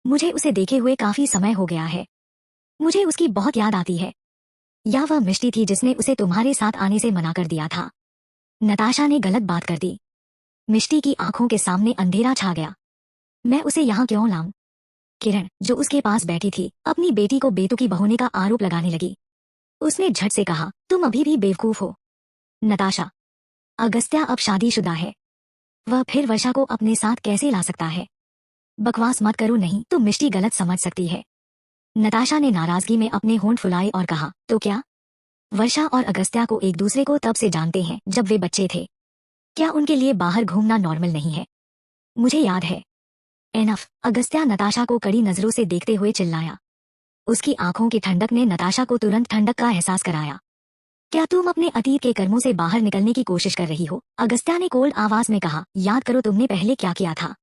मुझे उसे देखे हुए काफी समय हो गया है। मुझे उसकी बहुत याद आती है। या वह मिष्टी थी जिसने उसे तुम्हारे साथ आने से मना कर दिया था? नताशा ने गलत बात कर दी। मिष्टी की आंखों के सामने अंधेरा छा गया। मैं उसे यहाँ क्यों लाऊं? किरण, जो उसके पास बैठी थी, अपनी बेटी को बेतुकी बहोने का आरोप लगाने लगी। उसने झट से कहा, तुम अभी भी बेवकूफ हो। नताशा, अगस्त्या अब शादीशुदा है। वह फिर वर्षा को अपने साथ कैसे ला सकता है? बकवास मत करो, नहीं तो मिष्टी गलत समझ सकती है। नताशा ने नाराजगी में अपने होंठ फुलाए और कहा, तो क्या? वर्षा और अगस्त्या को एक दूसरे को तब से जानते हैं जब वे बच्चे थे। क्या उनके लिए बाहर घूमना नॉर्मल नहीं है? मुझे याद है। एनफ, अगस्त्या नताशा को कड़ी नजरों से देखते हुए चिल्लाया। उसकी आंखों की ठंडक ने नताशा को तुरंत ठंडक का एहसास कराया। क्या तुम अपने अतीत के कर्मों से बाहर निकलने की कोशिश कर रही हो? अगस्त्या ने कोल्ड आवाज में कहा, याद करो तुमने पहले क्या किया था।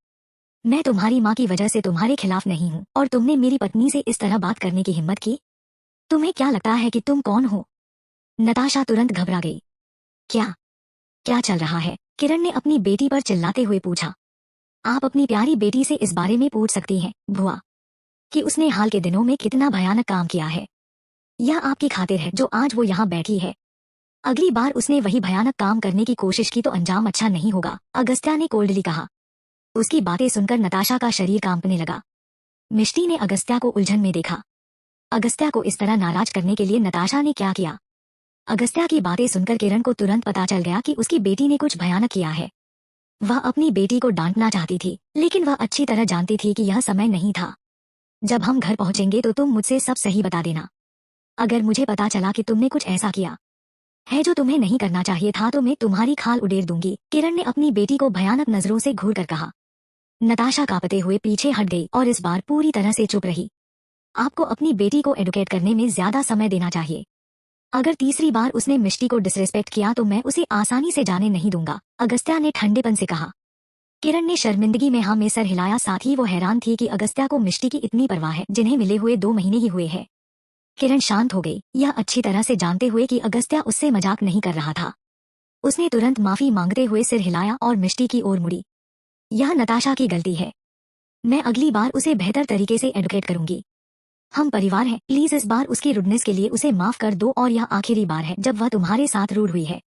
मैं तुम्हारी माँ की वजह से तुम्हारे खिलाफ नहीं हूँ और तुमने मेरी पत्नी से इस तरह बात करने की हिम्मत की? तुम्हें क्या लगता है कि तुम कौन हो? नताशा तुरंत घबरा गई। क्या क्या चल रहा है? किरण ने अपनी बेटी पर चिल्लाते हुए पूछा। आप अपनी प्यारी बेटी से इस बारे में पूछ सकती हैं, बुआ, कि उसने हाल के दिनों में कितना भयानक काम किया है। यह आपकी खातिर है जो आज वो यहाँ बैठी है। अगली बार उसने वही भयानक काम करने की कोशिश की तो अंजाम अच्छा नहीं होगा, अगस्त्या ने कोल्डली कहा। उसकी बातें सुनकर नताशा का शरीर कांपने लगा। मिष्टी ने अगस्त्या को उलझन में देखा। अगस्त्या को इस तरह नाराज करने के लिए नताशा ने क्या किया? अगस्त्या की बातें सुनकर किरण को तुरंत पता चल गया कि उसकी बेटी ने कुछ भयानक किया है। वह अपनी बेटी को डांटना चाहती थी, लेकिन वह अच्छी तरह जानती थी कि यह समय नहीं था। जब हम घर पहुंचेंगे तो तुम मुझसे सब सही बता देना। अगर मुझे पता चला कि तुमने कुछ ऐसा किया है जो तुम्हें नहीं करना चाहिए था तो मैं तुम्हारी खाल उड़ेल दूंगी, किरण ने अपनी बेटी को भयानक नजरों से घूर कर कहा। नताशा कांपते हुए पीछे हट गई और इस बार पूरी तरह से चुप रही। आपको अपनी बेटी को एडुकेट करने में ज्यादा समय देना चाहिए। अगर तीसरी बार उसने मिष्टी को डिसरिस्पेक्ट किया तो मैं उसे आसानी से जाने नहीं दूंगा, अगस्त्या ने ठंडेपन से कहा। किरण ने शर्मिंदगी में हाँ में सर हिलाया, साथ ही वो हैरान थी कि अगस्त्या को मिष्टी की इतनी परवाह है जिन्हें मिले हुए 2 महीने ही हुए हैं। किरण शांत हो गई, यह अच्छी तरह से जानते हुए कि अगस्त्या उससे मजाक नहीं कर रहा था। उसने तुरंत माफी मांगते हुए सिर हिलाया और मिष्टी की ओर मुड़ी। यह नताशा की गलती है, मैं अगली बार उसे बेहतर तरीके से एडुकेट करूंगी। हम परिवार हैं, प्लीज इस बार उसकी रुडनेस के लिए उसे माफ कर दो और यह आखिरी बार है जब वह तुम्हारे साथ रूड हुई है।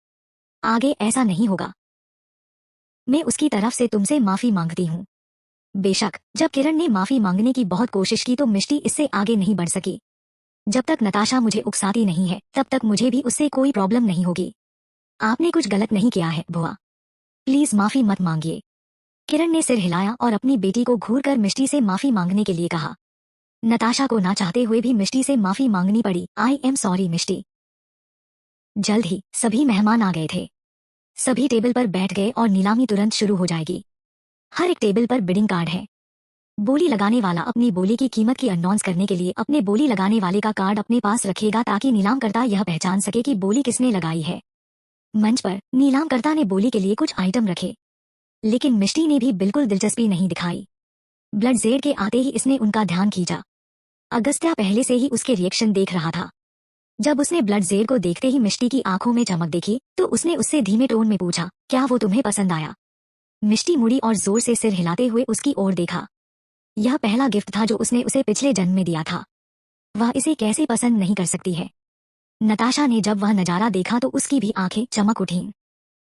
आगे ऐसा नहीं होगा। मैं उसकी तरफ से तुमसे माफी मांगती हूँ। बेशक जब किरण ने माफी मांगने की बहुत कोशिश की तो मिष्टी इससे आगे नहीं बढ़ सकी। जब तक नताशा मुझे उकसाती नहीं है तब तक मुझे भी उससे कोई प्रॉब्लम नहीं होगी। आपने कुछ गलत नहीं किया है बुआ, प्लीज माफी मत मांगिए। किरण ने सिर हिलाया और अपनी बेटी को घूरकर मिष्टी से माफी मांगने के लिए कहा। नताशा को ना चाहते हुए भी मिष्टी से माफी मांगनी पड़ी। आई एम सॉरी मिष्टी। जल्द ही सभी मेहमान आ गए थे। सभी टेबल पर बैठ गए और नीलामी तुरंत शुरू हो जाएगी। हर एक टेबल पर बिडिंग कार्ड है। बोली लगाने वाला अपनी बोली की कीमत की अनाउंस करने के लिए अपने बोली लगाने वाले का कार्ड अपने पास रखेगा ताकि नीलामकर्ता यह पहचान सके कि बोली किसने लगाई है। मंच पर नीलामकर्ता ने बोली के लिए कुछ आइटम रखे, लेकिन मिष्टी ने भी बिल्कुल दिलचस्पी नहीं दिखाई। ब्लड जेड के आते ही इसने उनका ध्यान खींचा। अगस्त्या पहले से ही उसके रिएक्शन देख रहा था। जब उसने ब्लड जेड को देखते ही मिष्टी की आंखों में चमक देखी तो उसने उससे धीमे टोन में पूछा, क्या वो तुम्हें पसंद आया? मिष्टी मुड़ी और जोर से सिर हिलाते हुए उसकी ओर देखा। यह पहला गिफ्ट था जो उसने उसे पिछले जन्म में दिया था। वह इसे कैसे पसंद नहीं कर सकती है? नताशा ने जब वह नजारा देखा तो उसकी भी आंखें चमक उठीं।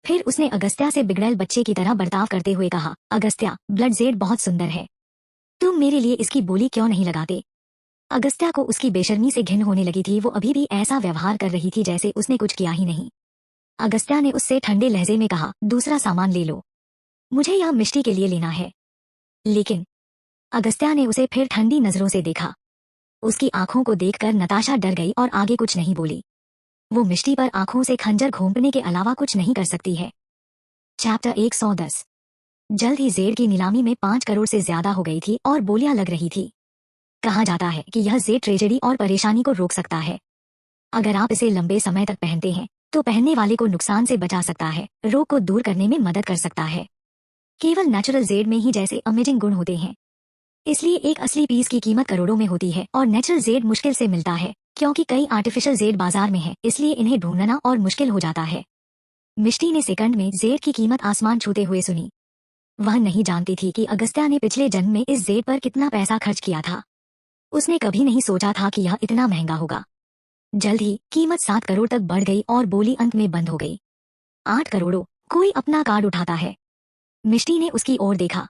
फिर उसने अगस्त्या से बिगड़ैल बच्चे की तरह बर्ताव करते हुए कहा, अगस्त्या, ब्लड जेड बहुत सुंदर है, तुम मेरे लिए इसकी बोली क्यों नहीं लगाते? अगस्त्या को उसकी बेशर्मी से घिन होने लगी थी। वो अभी भी ऐसा व्यवहार कर रही थी जैसे उसने कुछ किया ही नहीं। अगस्त्या ने उससे ठंडे लहजे में कहा, दूसरा सामान ले लो, मुझे यह मिष्टी के लिए लेना है। लेकिन अगस्त्या ने उसे फिर ठंडी नजरों से देखा। उसकी आंखों को देखकर नताशा डर गई और आगे कुछ नहीं बोली। वो मिष्टी पर आंखों से खंजर घोंपने के अलावा कुछ नहीं कर सकती है। चैप्टर 110। जल्द ही जेड की नीलामी में 5 करोड़ से ज्यादा हो गई थी और बोलियां लग रही थी। कहा जाता है कि यह जेड ट्रेजेडी और परेशानी को रोक सकता है। अगर आप इसे लंबे समय तक पहनते हैं तो पहनने वाले को नुकसान से बचा सकता है, रोग को दूर करने में मदद कर सकता है। केवल नेचुरल जेड में ही जैसे अमेजिंग गुण होते हैं, इसलिए एक असली पीस की कीमत करोड़ों में होती है और नेचुरल जेड मुश्किल से मिलता है क्योंकि कई आर्टिफिशियल जेड बाजार में है, इसलिए इन्हें ढूंढना और मुश्किल हो जाता है। मिष्टी ने सेकंड में जेड की कीमत आसमान छूते हुए सुनी। वह नहीं जानती थी कि अगस्त्या ने पिछले जन्म में इस जेड पर कितना पैसा खर्च किया था। उसने कभी नहीं सोचा था कि यह इतना महंगा होगा। जल्द ही कीमत 7 करोड़ तक बढ़ गई और बोली अंत में बंद हो गई। 8 करोड़ों, कोई अपना कार्ड उठाता है? मिष्टी ने उसकी ओर देखा।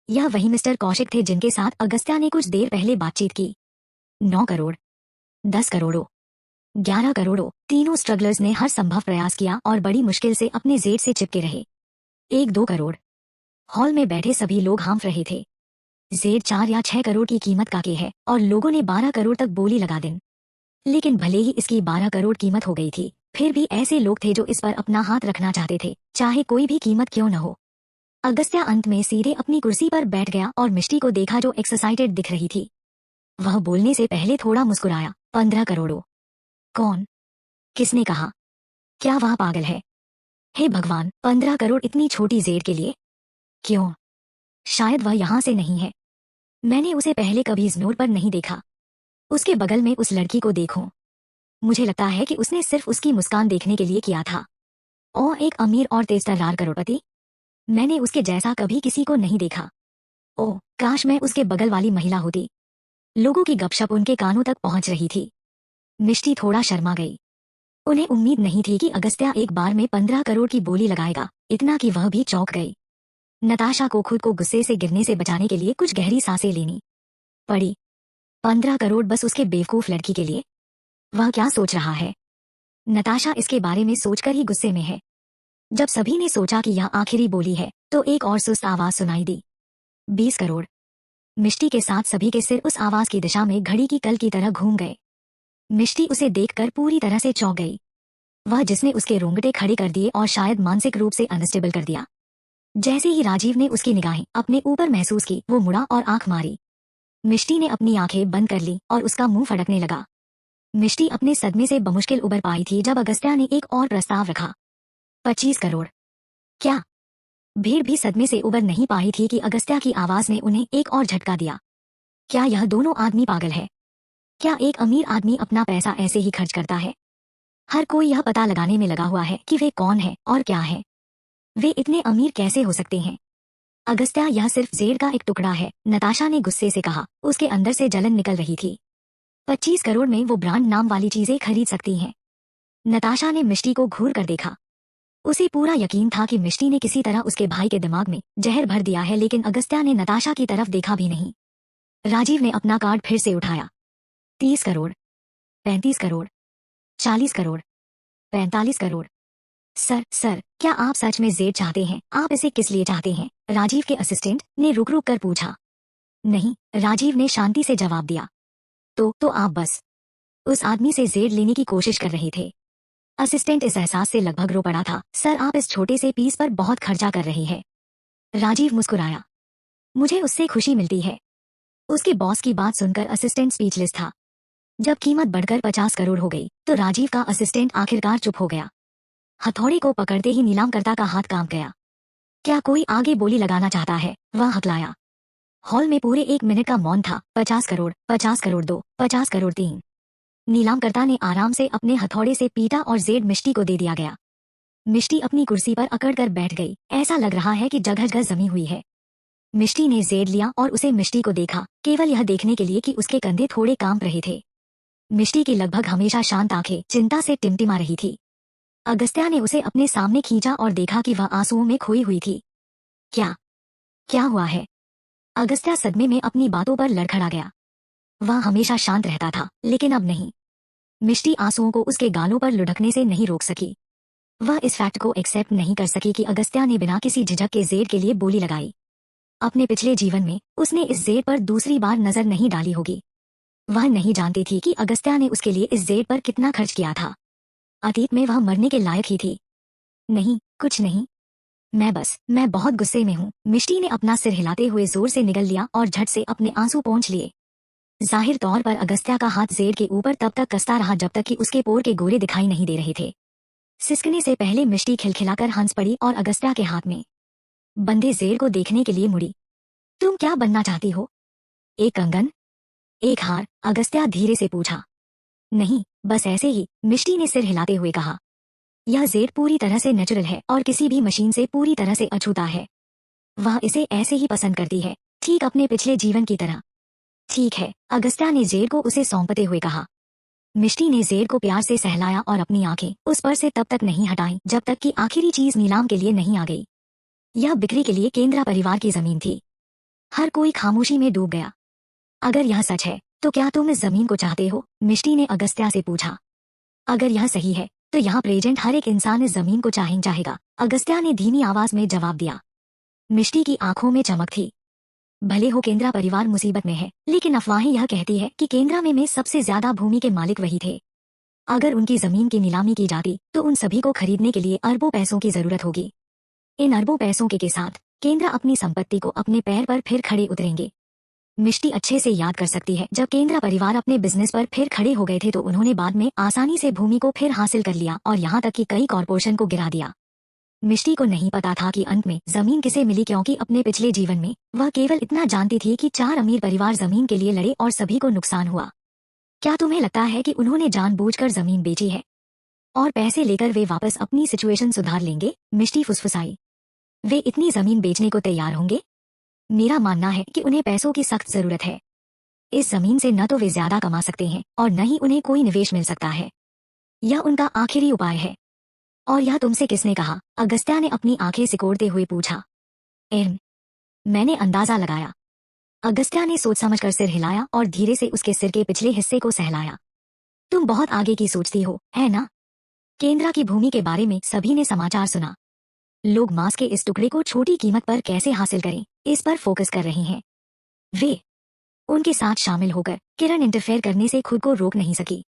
यह वही मिस्टर कौशिक थे जिनके साथ अगस्त्या ने कुछ देर पहले बातचीत की। 9 करोड़, 10 करोड़ों, 11 करोड़ों, तीनों स्ट्रगलर्स ने हर संभव प्रयास किया और बड़ी मुश्किल से अपने जेड से चिपके रहे। 1-2 करोड़, हॉल में बैठे सभी लोग हाँफ रहे थे। जेड 4 या 6 करोड़ की कीमत का के है और लोगों ने 12 करोड़ तक बोली लगा दिन। लेकिन भले ही इसकी 12 करोड़ कीमत हो गई थी, फिर भी ऐसे लोग थे जो इस पर अपना हाथ रखना चाहते थे, चाहे कोई भी कीमत क्यों न हो। अगस्त्या अंत में सीधे अपनी कुर्सी पर बैठ गया और मिष्टी को देखा जो एक्साइटेड दिख रही थी। वह बोलने से पहले थोड़ा मुस्कुराया। 15 करोड़ों? कौन? किसने कहा? क्या वह पागल है? हे भगवान, 15 करोड़ इतनी छोटी जेड के लिए? क्यों? शायद वह यहाँ से नहीं है। मैंने उसे पहले कभी इग्नोर पर नहीं देखा। उसके बगल में उस लड़की को देखो, मुझे लगता है कि उसने सिर्फ उसकी मुस्कान देखने के लिए किया था। और एक अमीर और तेज तर्रार करोड़पति? मैंने उसके जैसा कभी किसी को नहीं देखा। ओह, काश मैं उसके बगल वाली महिला होती। लोगों की गपशप उनके कानों तक पहुंच रही थी। मिष्टी थोड़ा शर्मा गई। उन्हें उम्मीद नहीं थी कि अगस्त्या एक बार में 15 करोड़ की बोली लगाएगा, इतना कि वह भी चौंक गई। नताशा को खुद को गुस्से से गिरने से बचाने के लिए कुछ गहरी सांसें लेनी पड़ी। 15 करोड़ बस उसके बेवकूफ लड़की के लिए? वह क्या सोच रहा है? नताशा इसके बारे में सोचकर ही गुस्से में है। जब सभी ने सोचा कि यह आखिरी बोली है, तो एक और सुस्त आवाज सुनाई दी। 20 करोड़। मिष्टी के साथ सभी के सिर उस आवाज की दिशा में घड़ी की कल की तरह घूम गए। मिष्टी उसे देखकर पूरी तरह से चौंक गई। वह जिसने उसके रोंगटे खड़े कर दिए और शायद मानसिक रूप से अनस्टेबल कर दिया। जैसे ही राजीव ने उसकी निगाहें अपने ऊपर महसूस की, वो मुड़ा और आंख मारी। मिष्टी ने अपनी आंखें बंद कर ली और उसका मुंह फड़कने लगा। मिष्टी अपने सदमे से बमुश्किल उबर पाई थी जब अगस्त्या ने एक और प्रस्ताव रखा। 25 करोड़। क्या? भीड़ भी सदमे से उबर नहीं पाई थी कि अगस्त्या की आवाज ने उन्हें एक और झटका दिया। क्या यह दोनों आदमी पागल है? क्या एक अमीर आदमी अपना पैसा ऐसे ही खर्च करता है? हर कोई यह पता लगाने में लगा हुआ है कि वे कौन है और क्या है। वे इतने अमीर कैसे हो सकते हैं? अगस्त्या, यह सिर्फ जेड़ का एक टुकड़ा है, नताशा ने गुस्से से कहा। उसके अंदर से जलन निकल रही थी। 25 करोड़ में वो ब्रांड नाम वाली चीजें खरीद सकती हैं। नताशा ने मिष्टी को घूर कर देखा। उसे पूरा यकीन था कि मिष्टी ने किसी तरह उसके भाई के दिमाग में जहर भर दिया है, लेकिन अगस्त्या ने नताशा की तरफ देखा भी नहीं। राजीव ने अपना कार्ड फिर से उठाया। 30 करोड़, 35 करोड़, 40 करोड़, 45 करोड़। सर, क्या आप सच में जेड चाहते हैं? आप इसे किस लिए चाहते हैं? राजीव के असिस्टेंट ने रुक रुक कर पूछा। नहीं, राजीव ने शांति से जवाब दिया। तो आप बस उस आदमी से जेड लेने की कोशिश कर रहे थे। असिस्टेंट इस एहसास से लगभग रो पड़ा था। सर, आप इस छोटे से पीस पर बहुत खर्चा कर रहे हैं। राजीव मुस्कुराया। मुझे उससे खुशी मिलती है। उसके बॉस की बात सुनकर असिस्टेंट स्पीचलेस था। जब कीमत बढ़कर 50 करोड़ हो गई, तो राजीव का असिस्टेंट आखिरकार चुप हो गया। हथौड़े को पकड़ते ही नीलामकर्ता का हाथ कांप गया। क्या कोई आगे बोली लगाना चाहता है? वह हकलाया। हॉल में पूरे 1 मिनट का मौन था। 50 करोड़, 50 करोड़ 2, 50 करोड़ 3। नीलामकर्ता ने आराम से अपने हथौड़े से पीटा और जेड मिष्टी को दे दिया गया। मिष्टी अपनी कुर्सी पर अकड़ कर बैठ गई। ऐसा लग रहा है कि जगह जगह जमी हुई है। मिष्टी ने जेड लिया और उसे मिष्टी को देखा, केवल यह देखने के लिए कि उसके कंधे थोड़े कांप रहे थे। मिष्टी की लगभग हमेशा शांत आंखें चिंता से टिमटिमा रही थी। अगस्त्या ने उसे अपने सामने खींचा और देखा कि वह आंसुओं में खोई हुई थी। क्या हुआ है? अगस्त्या सदमे में अपनी बातों पर लड़खड़ा गया। वह हमेशा शांत रहता था, लेकिन अब नहीं। मिष्टी आंसुओं को उसके गालों पर लुढ़कने से नहीं रोक सकी। वह इस फैक्ट को एक्सेप्ट नहीं कर सकी कि अगस्त्या ने बिना किसी झिझक के जेड के लिए बोली लगाई। अपने पिछले जीवन में उसने इस जेड पर दूसरी बार नजर नहीं डाली होगी। वह नहीं जानती थी कि अगस्त्या ने उसके लिए इस जेड पर कितना खर्च किया था। अतीत में वह मरने के लायक ही थी। नहीं, कुछ नहीं। मैं बहुत गुस्से में हूँ। मिष्टी ने अपना सिर हिलाते हुए जोर से निगल लिया और झट से अपने आंसू पोंछ लिए। जाहिर तौर पर अगस्त्या का हाथ जेड के ऊपर तब तक कसता रहा जब तक कि उसके पोर के गोले दिखाई नहीं दे रहे थे। सिसकने से पहले मिष्टी खिलखिलाकर हंस पड़ी और अगस्त्या के हाथ में बंधे जेड को देखने के लिए मुड़ी। तुम क्या बनना चाहती हो? एक कंगन? एक हार? अगस्त्या धीरे से पूछा। नहीं, बस ऐसे ही, मिष्टी ने सिर हिलाते हुए कहा। यह जेड पूरी तरह से नेचुरल है और किसी भी मशीन से पूरी तरह से अछूता है। वह इसे ऐसे ही पसंद करती है, ठीक अपने पिछले जीवन की तरह। ठीक है, अगस्त्या ने जेड को उसे सौंपते हुए कहा। मिष्टी ने जेड को प्यार से सहलाया और अपनी आंखें उस पर से तब तक नहीं हटाई जब तक कि आखिरी चीज नीलाम के लिए नहीं आ गई। यह बिक्री के लिए केंद्रा परिवार की जमीन थी। हर कोई खामोशी में डूब गया। अगर यह सच है, तो क्या तुम इस जमीन को चाहते हो? मिष्टी ने अगस्त्या से पूछा। अगर यह सही है, तो यहाँ प्रेजेंट हर एक इंसान इस जमीन को चाहेगा, अगस्त्या ने धीमी आवाज में जवाब दिया। मिष्टी की आंखों में चमक थी। भले हो केंद्रा परिवार मुसीबत में है, लेकिन अफवाहें यह कहती है कि केंद्रा में सबसे ज्यादा भूमि के मालिक वही थे। अगर उनकी जमीन की नीलामी की जाती, तो उन सभी को खरीदने के लिए अरबों पैसों की जरूरत होगी। इन अरबों पैसों के साथ केंद्रा अपनी संपत्ति को अपने पैर पर फिर खड़े उतरेंगे। मिष्टी अच्छे से याद कर सकती है, जब केंद्रा परिवार अपने बिजनेस पर फिर खड़े हो गए थे तो उन्होंने बाद में आसानी से भूमि को फिर हासिल कर लिया और यहाँ तक कि कई कॉरपोरेशन को गिरा दिया। मिष्टी को नहीं पता था कि अंत में जमीन किसे मिली, क्योंकि अपने पिछले जीवन में वह केवल इतना जानती थी कि 4 अमीर परिवार जमीन के लिए लड़े और सभी को नुकसान हुआ। क्या तुम्हें लगता है कि उन्होंने जानबूझकर जमीन बेची है और पैसे लेकर वे वापस अपनी सिचुएशन सुधार लेंगे? मिष्टी फुसफुसाई। वे इतनी जमीन बेचने को तैयार होंगे? मेरा मानना है कि उन्हें पैसों की सख्त जरूरत है। इस जमीन से न तो वे ज्यादा कमा सकते हैं और न ही उन्हें कोई निवेश मिल सकता है। यह उनका आखिरी उपाय है। और यह तुमसे किसने कहा? अगस्त्या ने अपनी आंखें सिकोड़ते हुए पूछा। मैंने अंदाजा लगाया। अगस्त्या ने सोच समझकर सिर हिलाया और धीरे से उसके सिर के पिछले हिस्से को सहलाया। तुम बहुत आगे की सोचती हो, है ना? केंद्रा की भूमि के बारे में सभी ने समाचार सुना। लोग मांस के इस टुकड़े को छोटी कीमत पर कैसे हासिल करें, इस पर फोकस कर रहे हैं। वे उनके साथ शामिल होकर किरण इंटरफेयर करने से खुद को रोक नहीं सकी।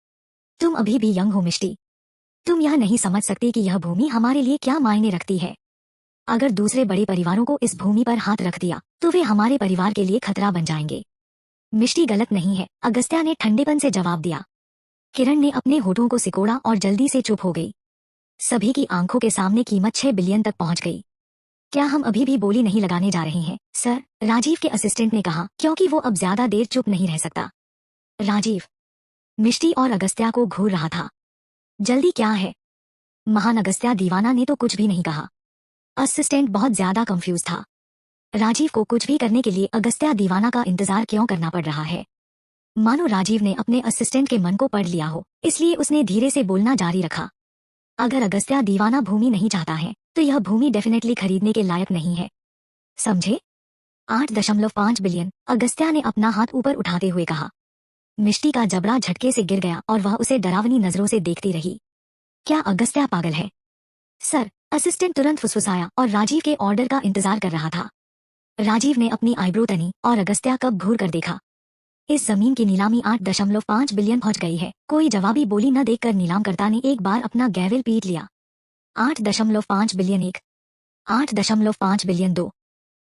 तुम अभी भी यंग हो मिष्टी। तुम यह नहीं समझ सकती कि यह भूमि हमारे लिए क्या मायने रखती है। अगर दूसरे बड़े परिवारों को इस भूमि पर हाथ रख दिया तो वे हमारे परिवार के लिए खतरा बन जाएंगे। मिष्टी गलत नहीं है, अगस्त्या ने ठंडेपन से जवाब दिया। किरण ने अपने होठों को सिकोड़ा और जल्दी से चुप हो गई। सभी की आंखों के सामने कीमत 6 बिलियन तक पहुंच गई। क्या हम अभी भी बोली नहीं लगाने जा रहे हैं, सर? राजीव के असिस्टेंट ने कहा, क्योंकि वो अब ज्यादा देर चुप नहीं रह सकता। राजीव मिष्टी और अगस्त्या को घूर रहा था। जल्दी क्या है? महान अगस्त्या दीवाना ने तो कुछ भी नहीं कहा। असिस्टेंट बहुत ज्यादा कंफ्यूज था। राजीव को कुछ भी करने के लिए अगस्त्या दीवाना का इंतजार क्यों करना पड़ रहा है? मानो राजीव ने अपने असिस्टेंट के मन को पढ़ लिया हो, इसलिए उसने धीरे से बोलना जारी रखा। अगर अगस्त्या दीवाना भूमि नहीं चाहता है तो यह भूमि डेफिनेटली खरीदने के लायक नहीं है, समझे? 8.5 बिलियन, अगस्त्या ने अपना हाथ ऊपर उठाते हुए कहा। मिष्टी का जबड़ा झटके से गिर गया और वह उसे डरावनी नजरों से देखती रही। क्या अगस्त्या पागल है? सर, असिस्टेंट तुरंत फुसफुसाया और राजीव के ऑर्डर का इंतजार कर रहा था। राजीव ने अपनी आईब्रो तनी और अगस्त्या कब घूर कर देखा। इस जमीन की नीलामी 8.5 बिलियन पहुंच गई है। कोई जवाबी बोली न देखकर नीलामकर्ता ने एक बार अपना गैवेल पीट लिया। 8.5 बिलियन 1, 8.5 बिलियन 2,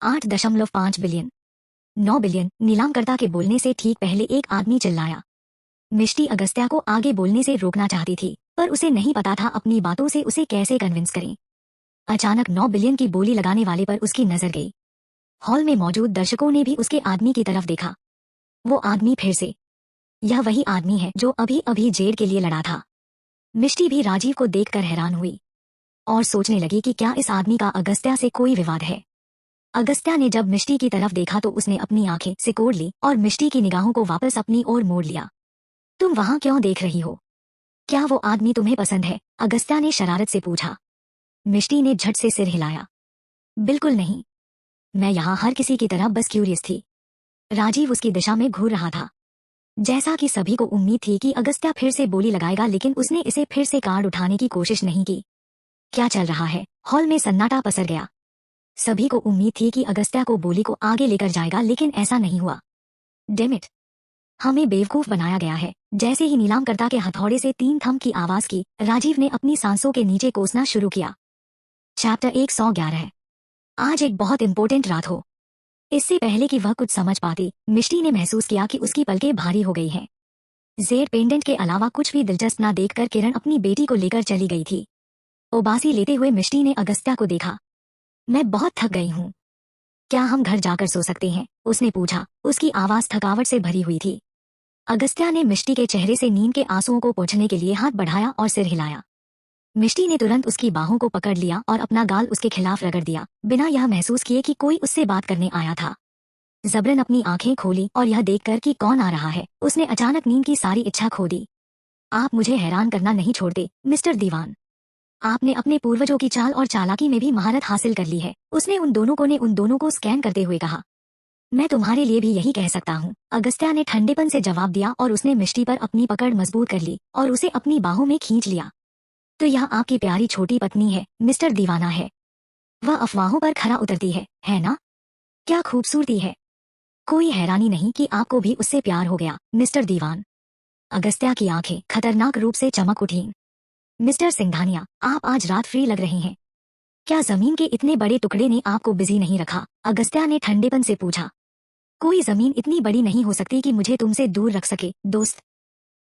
8.5 बिलियन 9 बिलियन। नीलामकर्ता के बोलने से ठीक पहले एक आदमी चिल्लाया। मिष्टी अगस्त्या को आगे बोलने से रोकना चाहती थी, पर उसे नहीं पता था अपनी बातों से उसे कैसे कन्विंस करें। अचानक 9 बिलियन की बोली लगाने वाले पर उसकी नजर गई। हॉल में मौजूद दर्शकों ने भी उसके आदमी की तरफ देखा। वो आदमी फिर से, यह वही आदमी है जो अभी अभी जेड के लिए लड़ा था। मिष्टी भी राजीव को देखकर हैरान हुई और सोचने लगी कि क्या इस आदमी का अगस्त्या से कोई विवाद है। अगस्त्या ने जब मिष्टी की तरफ देखा तो उसने अपनी आंखें सिकोड़ ली और मिष्टी की निगाहों को वापस अपनी ओर मोड़ लिया। तुम वहां क्यों देख रही हो? क्या वो आदमी तुम्हें पसंद है? अगस्त्या ने शरारत से पूछा। मिष्टी ने झट से सिर हिलाया। बिल्कुल नहीं, मैं यहाँ हर किसी की तरह बस क्यूरियस थी। राजीव उसकी दिशा में घूर रहा था। जैसा कि सभी को उम्मीद थी कि अगस्त्या फिर से बोली लगाएगा, लेकिन उसने इसे फिर से कार्ड उठाने की कोशिश नहीं की। क्या चल रहा है? हॉल में सन्नाटा पसर गया। सभी को उम्मीद थी कि अगस्त्या को बोली को आगे लेकर जाएगा, लेकिन ऐसा नहीं हुआ। डैम इट, हमें बेवकूफ बनाया गया है। जैसे ही नीलामकर्ता के हथौड़े से 3 थंब की आवाज की, राजीव ने अपनी सांसों के नीचे कोसना शुरू किया। चैप्टर 111। आज एक बहुत इंपॉर्टेंट रात हो। इससे पहले कि वह कुछ समझ पाती, मिष्टी ने महसूस किया कि उसकी पलकें भारी हो गई हैं। जेड पेंडेंट के अलावा कुछ भी दिलचस्प न देखकर किरण अपनी बेटी को लेकर चली गई थी। उबासी लेते हुए मिष्टी ने अगस्त्या को देखा। मैं बहुत थक गई हूँ। क्या हम घर जाकर सो सकते हैं? उसने पूछा। उसकी आवाज थकावट से भरी हुई थी। अगस्त्या ने मिष्टी के चेहरे से नींद के आंसुओं को पोंछने के लिए हाथ बढ़ाया और सिर हिलाया। मिष्टी ने तुरंत उसकी बाहों को पकड़ लिया और अपना गाल उसके खिलाफ रगड़ दिया, बिना यह महसूस किए कि कोई उससे बात करने आया था। जबरन अपनी आंखें खोली और यह देखकर कि कौन आ रहा है, उसने अचानक नींद की सारी इच्छा खो दी। आप मुझे हैरान करना नहीं छोड़ते, मिस्टर दीवान। आपने अपने पूर्वजों की चाल और चालाकी में भी महारत हासिल कर ली है। उसने उन दोनों को स्कैन करते हुए कहा। मैं तुम्हारे लिए भी यही कह सकता हूँ, अगस्त्या ने ठंडेपन से जवाब दिया और उसने मिष्टी पर अपनी पकड़ मजबूत कर ली और उसे अपनी बाहों में खींच लिया। तो यह आपकी प्यारी छोटी पत्नी है, मिस्टर दीवाना है। वह अफवाहों पर खरा उतरती है ना? क्या खूबसूरती है। कोई हैरानी नहीं कि आपको भी उससे प्यार हो गया, मिस्टर दीवान। अगस्त्या की आंखें खतरनाक रूप से चमक उठीं। मिस्टर सिंघानिया, आप आज रात फ्री लग रहे हैं। क्या जमीन के इतने बड़े टुकड़े ने आपको बिजी नहीं रखा? अगस्त्या ने ठंडेपन से पूछा। कोई जमीन इतनी बड़ी नहीं हो सकती कि मुझे तुमसे दूर रख सके, दोस्त।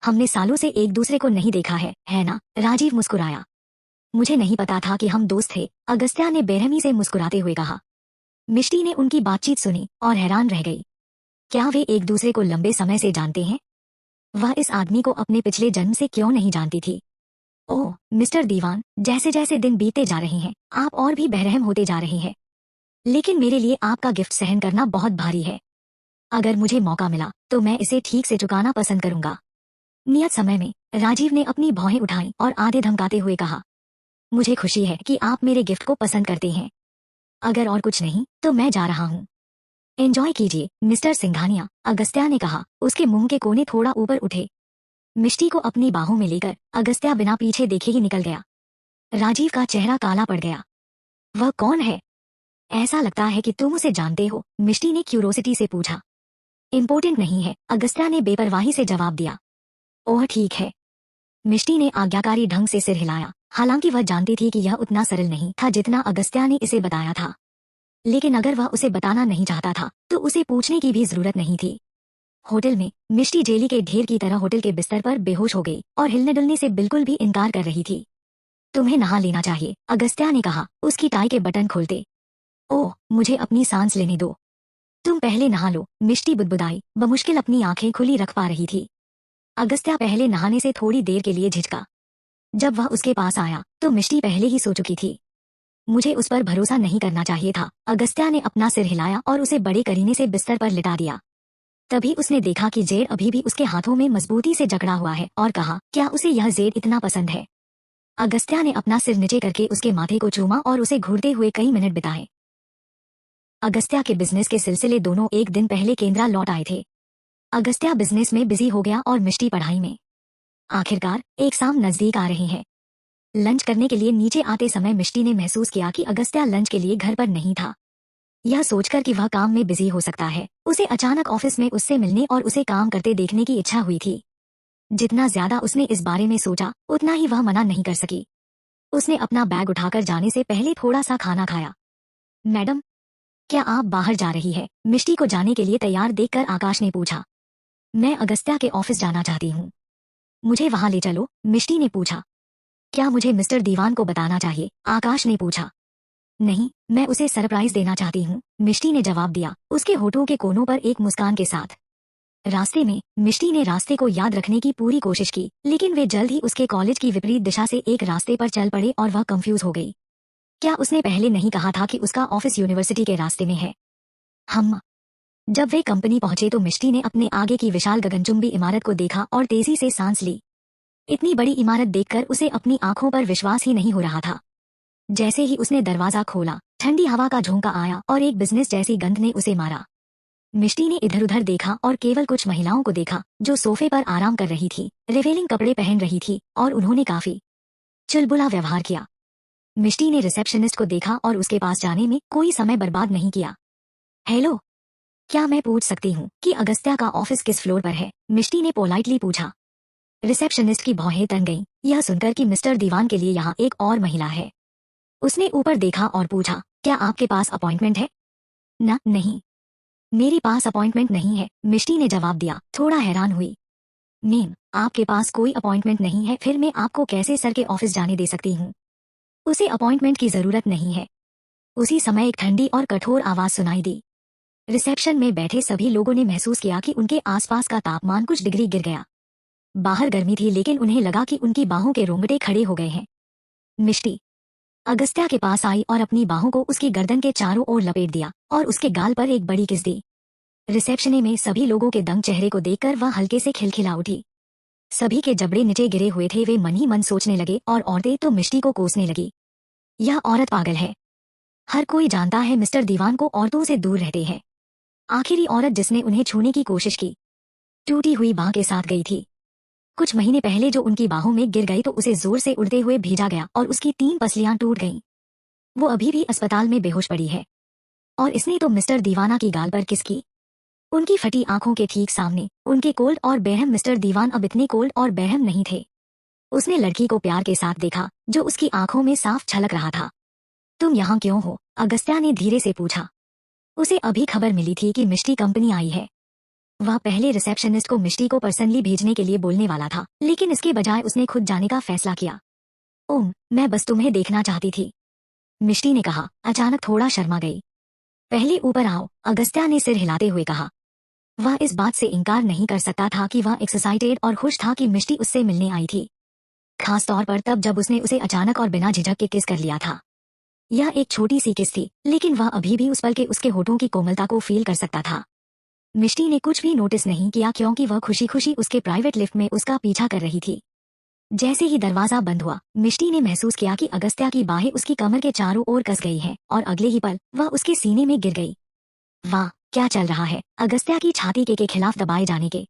हमने सालों से एक दूसरे को नहीं देखा है ना? राजीव मुस्कुराया। मुझे नहीं पता था कि हम दोस्त थे, अगस्त्या ने बेरहमी से मुस्कुराते हुए कहा। मिष्टी ने उनकी बातचीत सुनी और हैरान रह गई। क्या वे एक दूसरे को लंबे समय से जानते हैं? वह इस आदमी को अपने पिछले जन्म से क्यों नहीं जानती थी? ओह मिस्टर दीवान, जैसे जैसे दिन बीतते जा रहे हैं आप और भी बेरहम होते जा रहे हैं। लेकिन मेरे लिए आपका गिफ्ट सहन करना बहुत भारी है। अगर मुझे मौका मिला तो मैं इसे ठीक से चुकाना पसंद करूंगा। नियत समय में राजीव ने अपनी भौहें उठाई और आधे धमकाते हुए कहा, मुझे खुशी है कि आप मेरे गिफ्ट को पसंद करते हैं। अगर और कुछ नहीं तो मैं जा रहा हूँ। एंजॉय कीजिए मिस्टर सिंघानिया, अगस्त्या ने कहा। उसके मुंह के कोने थोड़ा ऊपर उठे। मिष्टी को अपनी बाहों में लेकर अगस्त्या बिना पीछे देखे ही निकल गया। राजीव का चेहरा काला पड़ गया। वह कौन है? ऐसा लगता है कि तुम उसे जानते हो, मिष्टी ने क्यूरोसिटी से पूछा। इम्पोर्टेंट नहीं है, अगस्त्या ने बेपरवाही से जवाब दिया। ओह ठीक है। मिष्टी ने आज्ञाकारी ढंग से सिर हिलाया। हालांकि वह जानती थी कि यह उतना सरल नहीं था जितना अगस्त्या ने इसे बताया था। लेकिन अगर वह उसे बताना नहीं चाहता था तो उसे पूछने की भी जरूरत नहीं थी। होटल में मिष्टी जेली के ढेर की तरह होटल के बिस्तर पर बेहोश हो गई और हिलने डुलने से बिल्कुल भी इनकार कर रही थी। तुम्हें नहा लेना चाहिए, अगस्त्या ने कहा, उसकी टाई के बटन खोलते। ओह मुझे अपनी सांस लेने दो। तुम पहले नहा लो, मिष्टी बुदबुदाई, बमुश्किल अपनी आंखें खुली रख पा रही थी। अगस्त्या पहले नहाने से थोड़ी देर के लिए झिझका। जब वह उसके पास आया तो मिष्टी पहले ही सो चुकी थी। मुझे उस पर भरोसा नहीं करना चाहिए था, अगस्त्या ने अपना सिर हिलाया और उसे बड़े करीने से बिस्तर पर लिटा दिया। तभी उसने देखा कि जेड अभी भी उसके हाथों में मजबूती से जकड़ा हुआ है और कहा, क्या उसे यह जेड इतना पसंद है? अगस्त्या ने अपना सिर नीचे करके उसके माथे को चूमा और उसे घूरते हुए कई मिनट बिताए। अगस्त्या के बिजनेस के सिलसिले दोनों एक दिन पहले केंद्रा लौट आए थे। अगस्त्या बिजनेस में बिजी हो गया और मिष्टी पढ़ाई में। आखिरकार एग्जाम नजदीक आ रहे हैं। लंच करने के लिए नीचे आते समय मिष्टी ने महसूस किया कि अगस्त्या लंच के लिए घर पर नहीं था। यह सोचकर कि वह काम में बिजी हो सकता है, उसे अचानक ऑफिस में उससे मिलने और उसे काम करते देखने की इच्छा हुई थी। जितना ज्यादा उसने इस बारे में सोचा उतना ही वह मना नहीं कर सकी। उसने अपना बैग उठाकर जाने से पहले थोड़ा सा खाना खाया। मैडम, क्या आप बाहर जा रही है? मिष्टी को जाने के लिए तैयार देखकर आकाश ने पूछा। मैं अगस्त्या के ऑफिस जाना चाहती हूँ। मुझे वहाँ ले चलो, मिष्टी ने पूछा। क्या मुझे मिस्टर दीवान को बताना चाहिए? आकाश ने पूछा। नहीं, मैं उसे सरप्राइज देना चाहती हूँ, मिष्टी ने जवाब दिया, उसके होठों के कोनों पर एक मुस्कान के साथ। रास्ते में मिष्टी ने रास्ते को याद रखने की पूरी कोशिश की, लेकिन वे जल्द ही उसके कॉलेज की विपरीत दिशा से एक रास्ते पर चल पड़े और वह कंफ्यूज हो गई। क्या उसने पहले नहीं कहा था कि उसका ऑफिस यूनिवर्सिटी के रास्ते में है? हम जब वे कंपनी पहुंचे तो मिष्टी ने अपने आगे की विशाल गगनचुंबी इमारत को देखा और तेजी से सांस ली। इतनी बड़ी इमारत देखकर उसे अपनी आंखों पर विश्वास ही नहीं हो रहा था। जैसे ही उसने दरवाजा खोला, ठंडी हवा का झोंका आया और एक बिजनेस जैसी गंध ने उसे मारा। मिष्टी ने इधर उधर देखा और केवल कुछ महिलाओं को देखा जो सोफे पर आराम कर रही थी, रिवेलिंग कपड़े पहन रही थी और उन्होंने काफी चुलबुला व्यवहार किया। मिष्टी ने रिसेप्शनिस्ट को देखा और उसके पास जाने में कोई समय बर्बाद नहीं किया। हेलो, क्या मैं पूछ सकती हूँ कि अगस्त्या का ऑफिस किस फ्लोर पर है? मिष्टी ने पोलाइटली पूछा। रिसेप्शनिस्ट की भौहें तन गईं, यह सुनकर कि मिस्टर दीवान के लिए यहाँ एक और महिला है। उसने ऊपर देखा और पूछा, क्या आपके पास अपॉइंटमेंट है? नहीं, मेरे पास अपॉइंटमेंट नहीं है, मिष्टी ने जवाब दिया, थोड़ा हैरान हुई। मैम, आपके पास कोई अपॉइंटमेंट नहीं है, फिर मैं आपको कैसे सर के ऑफिस जाने दे सकती हूँ? उसे अपॉइंटमेंट की जरूरत नहीं है। उसी समय एक ठंडी और कठोर आवाज सुनाई दी। रिसेप्शन में बैठे सभी लोगों ने महसूस किया कि उनके आसपास का तापमान कुछ डिग्री गिर गया। बाहर गर्मी थी लेकिन उन्हें लगा कि उनकी बाहों के रोंगटे खड़े हो गए हैं। मिष्टी अगस्त्या के पास आई और अपनी बाहों को उसकी गर्दन के चारों ओर लपेट दिया और उसके गाल पर एक बड़ी किस दी। रिसेप्शन में सभी लोगों के दंग चेहरे को देखकर वह हल्के से खिलखिला उठी। सभी के जबड़े नीचे गिरे हुए थे। वे मन ही मन सोचने लगे और औरतें तो मिष्टी को कोसने लगी। यह औरत पागल है। हर कोई जानता है मिस्टर दीवान को औरतों से दूर रहते हैं। आखिरी औरत जिसने उन्हें छूने की कोशिश की टूटी हुई बाह के साथ गई थी। कुछ महीने पहले जो उनकी बाहों में गिर गई तो उसे जोर से उड़ते हुए भेजा गया और उसकी 3 पसलियां टूट गईं। वो अभी भी अस्पताल में बेहोश पड़ी है। और इसने तो मिस्टर दीवाना की गाल पर किस की। उनकी फटी आंखों के ठीक सामने उनके कोल्ड और बेरहम मिस्टर दीवान अब इतने कोल्ड और बेरहम नहीं थे। उसने लड़की को प्यार के साथ देखा जो उसकी आंखों में साफ छलक रहा था। तुम यहाँ क्यों हो? अगस्त्या ने धीरे से पूछा। उसे अभी खबर मिली थी कि मिष्टी कंपनी आई है। वह पहले रिसेप्शनिस्ट को मिष्टी को पर्सनली भेजने के लिए बोलने वाला था, लेकिन इसके बजाय उसने खुद जाने का फैसला किया। ओम, मैं बस तुम्हें देखना चाहती थी, मिष्टी ने कहा, अचानक थोड़ा शर्मा गई। पहले ऊपर आओ, अगस्त्या ने सिर हिलाते हुए कहा। वह इस बात से इनकार नहीं कर सकता था कि वह एक्साइटेड और खुश था कि मिष्टी उससे मिलने आई थी। खास तौर पर तब जब उसने उसे अचानक और बिना झिझक के किस कर लिया था। यह एक छोटी सी किस थी, लेकिन वह अभी भी उस पल के उसके होठों की कोमलता को फील कर सकता था। मिष्टी ने कुछ भी नोटिस नहीं किया क्योंकि वह खुशी खुशी उसके प्राइवेट लिफ्ट में उसका पीछा कर रही थी। जैसे ही दरवाजा बंद हुआ, मिष्टी ने महसूस किया कि अगस्त्या की बाहें उसकी कमर के चारों ओर कस गई हैं और अगले ही पल वह उसके सीने में गिर गई। वाह, क्या चल रहा है? अगस्त्या की छाती के खिलाफ दबाए जाने के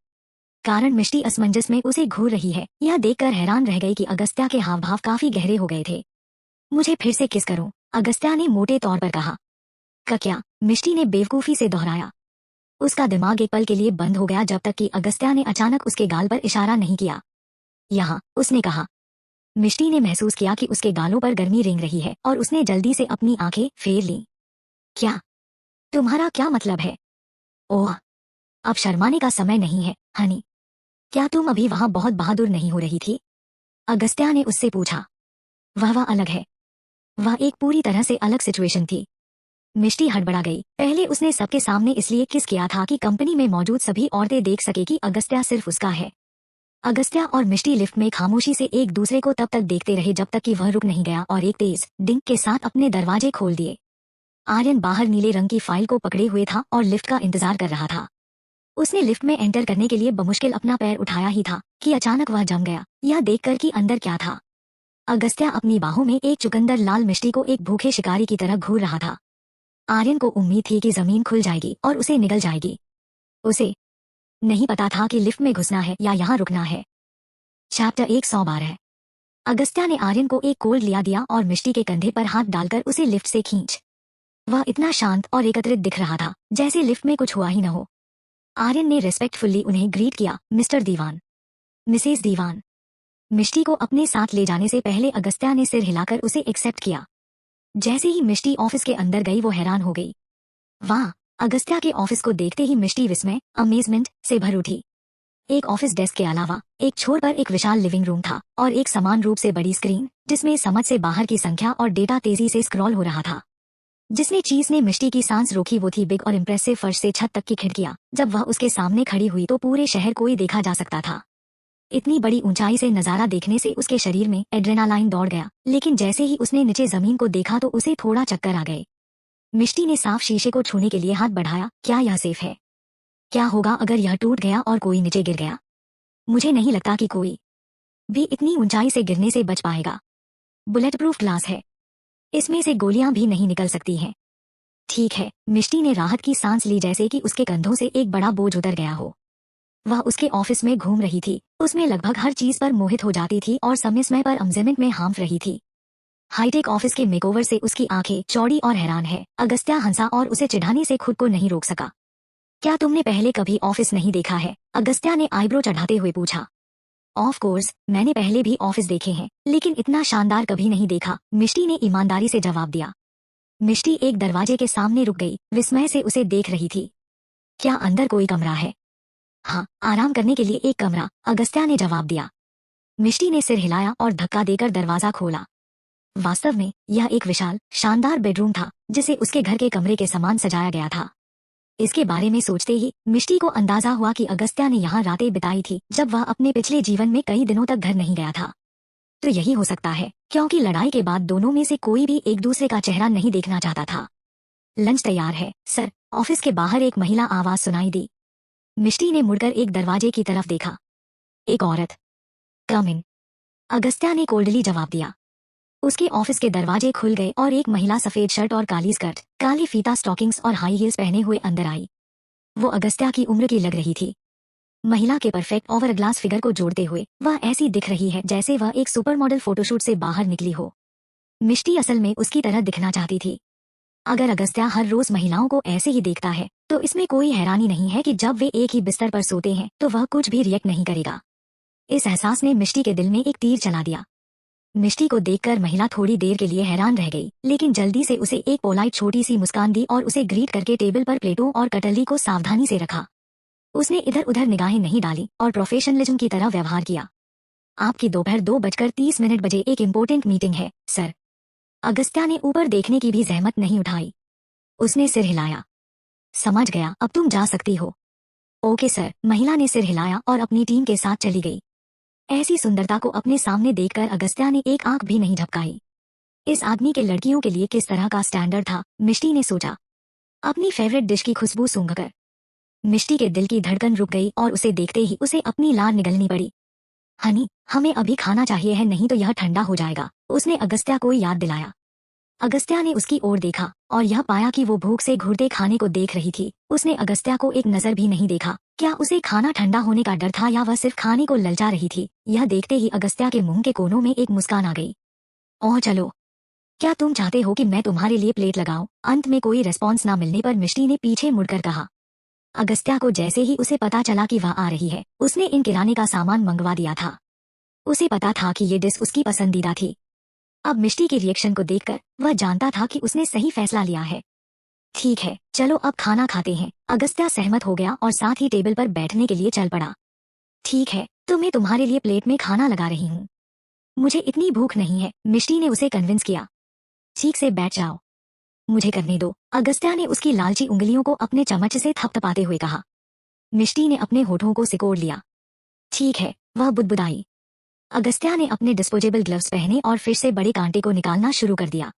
कारण मिष्टी असमंजस में उसे घूर रही है। यह देखकर हैरान रह गई कि अगस्त्या के हाव भाव काफी गहरे हो गए थे। मुझे फिर से किस करूं? अगस्त्या ने मोटे तौर पर कहा। क्या? मिष्टी ने बेवकूफी से दोहराया। उसका दिमाग एक पल के लिए बंद हो गया जब तक कि अगस्त्या ने अचानक उसके गाल पर इशारा नहीं किया। यहाँ, उसने कहा। मिष्टी ने महसूस किया कि उसके गालों पर गर्मी रेंग रही है और उसने जल्दी से अपनी आंखें फेर लीं। क्या? तुम्हारा क्या मतलब है? ओह, अब शर्माने का समय नहीं है, हनी। क्या तुम अभी वहां बहुत बहादुर नहीं हो रही थी? अगस्त्या ने उससे पूछा। वह अलग है। वह एक पूरी तरह से अलग सिचुएशन थी। मिष्टी हड़बड़ा गई। पहले उसने सबके सामने इसलिए किस किया था कि कंपनी में मौजूद सभी औरतें देख सके कि अगस्त्या सिर्फ उसका है। अगस्त्या और मिष्टी लिफ्ट में खामोशी से एक दूसरे को तब तक देखते रहे जब तक कि वह रुक नहीं गया और एक तेज डिंग के साथ अपने दरवाजे खोल दिए। आर्यन बाहर नीले रंग की फाइल को पकड़े हुए था और लिफ्ट का इंतजार कर रहा था। उसने लिफ्ट में एंटर करने के लिए बमुश्किल अपना पैर उठाया ही था कि अचानक वह जम गया, यह देखकर कि अंदर क्या था। अगस्त्या अपनी बाहों में एक चुकंदर लाल मिष्टी को एक भूखे शिकारी की तरह घूर रहा था। आर्यन को उम्मीद थी कि जमीन खुल जाएगी और उसे निगल जाएगी। उसे नहीं पता था कि लिफ्ट में घुसना है या यहाँ रुकना है। चैप्टर 112। अगस्त्या ने आर्यन को एक कोल्ड लिया दिया और मिष्टी के कंधे पर हाथ डालकर उसे लिफ्ट से खींच। वह इतना शांत और एकत्रित दिख रहा था जैसे लिफ्ट में कुछ हुआ ही न हो। आर्यन ने रेस्पेक्टफुल्ली उन्हें ग्रीट किया, मिस्टर दीवान, मिसेस दीवान। मिष्टी को अपने साथ ले जाने से पहले अगस्त्या ने सिर हिलाकर उसे एक्सेप्ट किया। जैसे ही मिष्टी ऑफिस के अंदर गई वो हैरान हो गई। वाह! अगस्त्या के ऑफिस को देखते ही मिष्टी विस्मय, अमेजमेंट से भर उठी। एक ऑफिस डेस्क के अलावा एक छोर पर एक विशाल लिविंग रूम था और एक समान रूप से बड़ी स्क्रीन जिसमें समझ से बाहर की संख्या और डेटा तेजी से स्क्रॉल हो रहा था। जिसने चीज ने मिष्टी की सांस रोकी वो थी बिग और इम्प्रेसिव फर्श से छत तक की खिड़कियां। जब वह उसके सामने खड़ी हुई तो पूरे शहर को ही देखा जा सकता था। इतनी बड़ी ऊंचाई से नजारा देखने से उसके शरीर में एड्रेनालाइन दौड़ गया, लेकिन जैसे ही उसने नीचे जमीन को देखा तो उसे थोड़ा चक्कर आ गए। मिष्टी ने साफ शीशे को छूने के लिए हाथ बढ़ाया। क्या यह सेफ है? क्या होगा अगर यह टूट गया और कोई नीचे गिर गया? मुझे नहीं लगता कि कोई भी इतनी ऊंचाई से गिरने से बच पाएगा। बुलेट प्रूफ ग्लास है, इसमें से गोलियां भी नहीं निकल सकती हैं। ठीक है, मिष्टी ने राहत की सांस ली जैसे कि उसके कंधों से एक बड़ा बोझ उतर गया हो। वह उसके ऑफिस में घूम रही थी, उसमें लगभग हर चीज पर मोहित हो जाती थी और समय समय पर अमेजमेंट में हांफ रही थी। हाईटेक ऑफिस के मेकओवर से उसकी आंखें चौड़ी और हैरान है। अगस्त्या हंसा और उसे चिढ़ाने से खुद को नहीं रोक सका। क्या तुमने पहले कभी ऑफिस नहीं देखा है? अगस्त्या ने आईब्रो चढ़ाते हुए पूछा। ऑफ कोर्स, मैंने पहले भी ऑफिस देखे हैं, लेकिन इतना शानदार कभी नहीं देखा, मिष्टी ने ईमानदारी से जवाब दिया। मिष्टी एक दरवाजे के सामने रुक गई, विस्मय से उसे देख रही थी। क्या अंदर कोई कमरा है? हाँ, आराम करने के लिए एक कमरा, अगस्त्या ने जवाब दिया। मिष्टी ने सिर हिलाया और धक्का देकर दरवाजा खोला। वास्तव में यह एक विशाल शानदार बेडरूम था जिसे उसके घर के कमरे के समान सजाया गया था। इसके बारे में सोचते ही मिष्टी को अंदाजा हुआ कि अगस्त्या ने यहाँ रातें बिताई थी जब वह अपने पिछले जीवन में कई दिनों तक घर नहीं गया था। तो यही हो सकता है, क्योंकि लड़ाई के बाद दोनों में से कोई भी एक दूसरे का चेहरा नहीं देखना चाहता था। लंच तैयार है, सर। ऑफिस के बाहर एक महिला आवाज सुनाई दी। मिष्टी ने मुड़कर एक दरवाजे की तरफ देखा। एक औरत। कम इन, अगस्त्या ने कोल्डली जवाब दिया। उसके ऑफिस के दरवाजे खुल गए और एक महिला सफेद शर्ट और काली स्कर्ट, काली फीता स्टॉकिंग्स और हाई हील्स पहने हुए अंदर आई। वो अगस्त्या की उम्र की लग रही थी। महिला के परफेक्ट ओवर ग्लास फिगर को जोड़ते हुए वह ऐसी दिख रही है जैसे वह एक सुपर मॉडल फोटोशूट से बाहर निकली हो। मिष्टी असल में उसकी तरह दिखना चाहती थी। अगर अगस्त्या हर रोज महिलाओं को ऐसे ही देखता है तो इसमें कोई हैरानी नहीं है कि जब वे एक ही बिस्तर पर सोते हैं तो वह कुछ भी रिएक्ट नहीं करेगा। इस एहसास ने मिष्टी के दिल में एक तीर चला दिया। मिष्टी को देखकर महिला थोड़ी देर के लिए हैरान रह गई, लेकिन जल्दी से उसे एक पोलाइट छोटी सी मुस्कान दी और उसे ग्रीट करके टेबल पर प्लेटों और कटलरी को सावधानी से रखा। उसने इधर उधर निगाहें नहीं डाली और प्रोफेशनलिज्म की तरह व्यवहार किया। आपकी दोपहर 2:30 बजे एक इम्पोर्टेंट मीटिंग है, सर। अगस्त्या ने ऊपर देखने की भी जहमत नहीं उठाई। उसने सिर हिलाया। समझ गया, अब तुम जा सकती हो। ओके सर, महिला ने सिर हिलाया और अपनी टीम के साथ चली गई। ऐसी सुंदरता को अपने सामने देखकर अगस्त्या ने एक आंख भी नहीं झपकाई। इस आदमी के लड़कियों के लिए किस तरह का स्टैंडर्ड था, मिष्टी ने सोचा। अपनी फेवरेट डिश की खुशबू सूंघकर मिष्टी के दिल की धड़कन रुक गई और उसे देखते ही उसे अपनी लार निगलनी पड़ी। हनी, हमें अभी खाना चाहिए है, नहीं तो यह ठंडा हो जाएगा, उसने अगस्त्या को याद दिलाया। अगस्त्या ने उसकी ओर देखा और यह पाया कि वो भूख से घुटते खाने को देख रही थी। उसने अगस्त्या को एक नजर भी नहीं देखा। क्या उसे खाना ठंडा होने का डर था या वह सिर्फ खाने को ललचा रही थी? यह देखते ही अगस्त्या के मुंह के कोनों में एक मुस्कान आ गई। ओह चलो, क्या तुम चाहते हो कि मैं तुम्हारे लिए प्लेट लगाऊं? अंत में कोई रिस्पॉन्स न मिलने पर मिष्टी ने पीछे मुड़कर कहा। अगस्त्या को जैसे ही उसे पता चला कि वह आ रही है, उसने इन किराने का सामान मंगवा दिया था। उसे पता था कि ये डिश उसकी पसंदीदा थी। अब मिष्टी के रिएक्शन को देखकर वह जानता था कि उसने सही फैसला लिया है। ठीक है, चलो अब खाना खाते हैं। अगस्त्या सहमत हो गया और साथ ही टेबल पर बैठने के लिए चल पड़ा। ठीक है, तो मैं तुम्हारे लिए प्लेट में खाना लगा रही हूँ। मुझे इतनी भूख नहीं है, मिष्टी ने उसे कन्विंस किया। ठीक से बैठ जाओ, मुझे करने दो, अगस्त्या ने उसकी लालची उंगलियों को अपने चम्मच से थपथपाते हुए कहा। मिष्टी ने अपने होठों को सिकोड़ लिया। ठीक है, वह बुदबुदाई। अगस्त्या ने अपने डिस्पोजेबल ग्लव्स पहने और फिश से बड़े कांटे को निकालना शुरू कर दिया।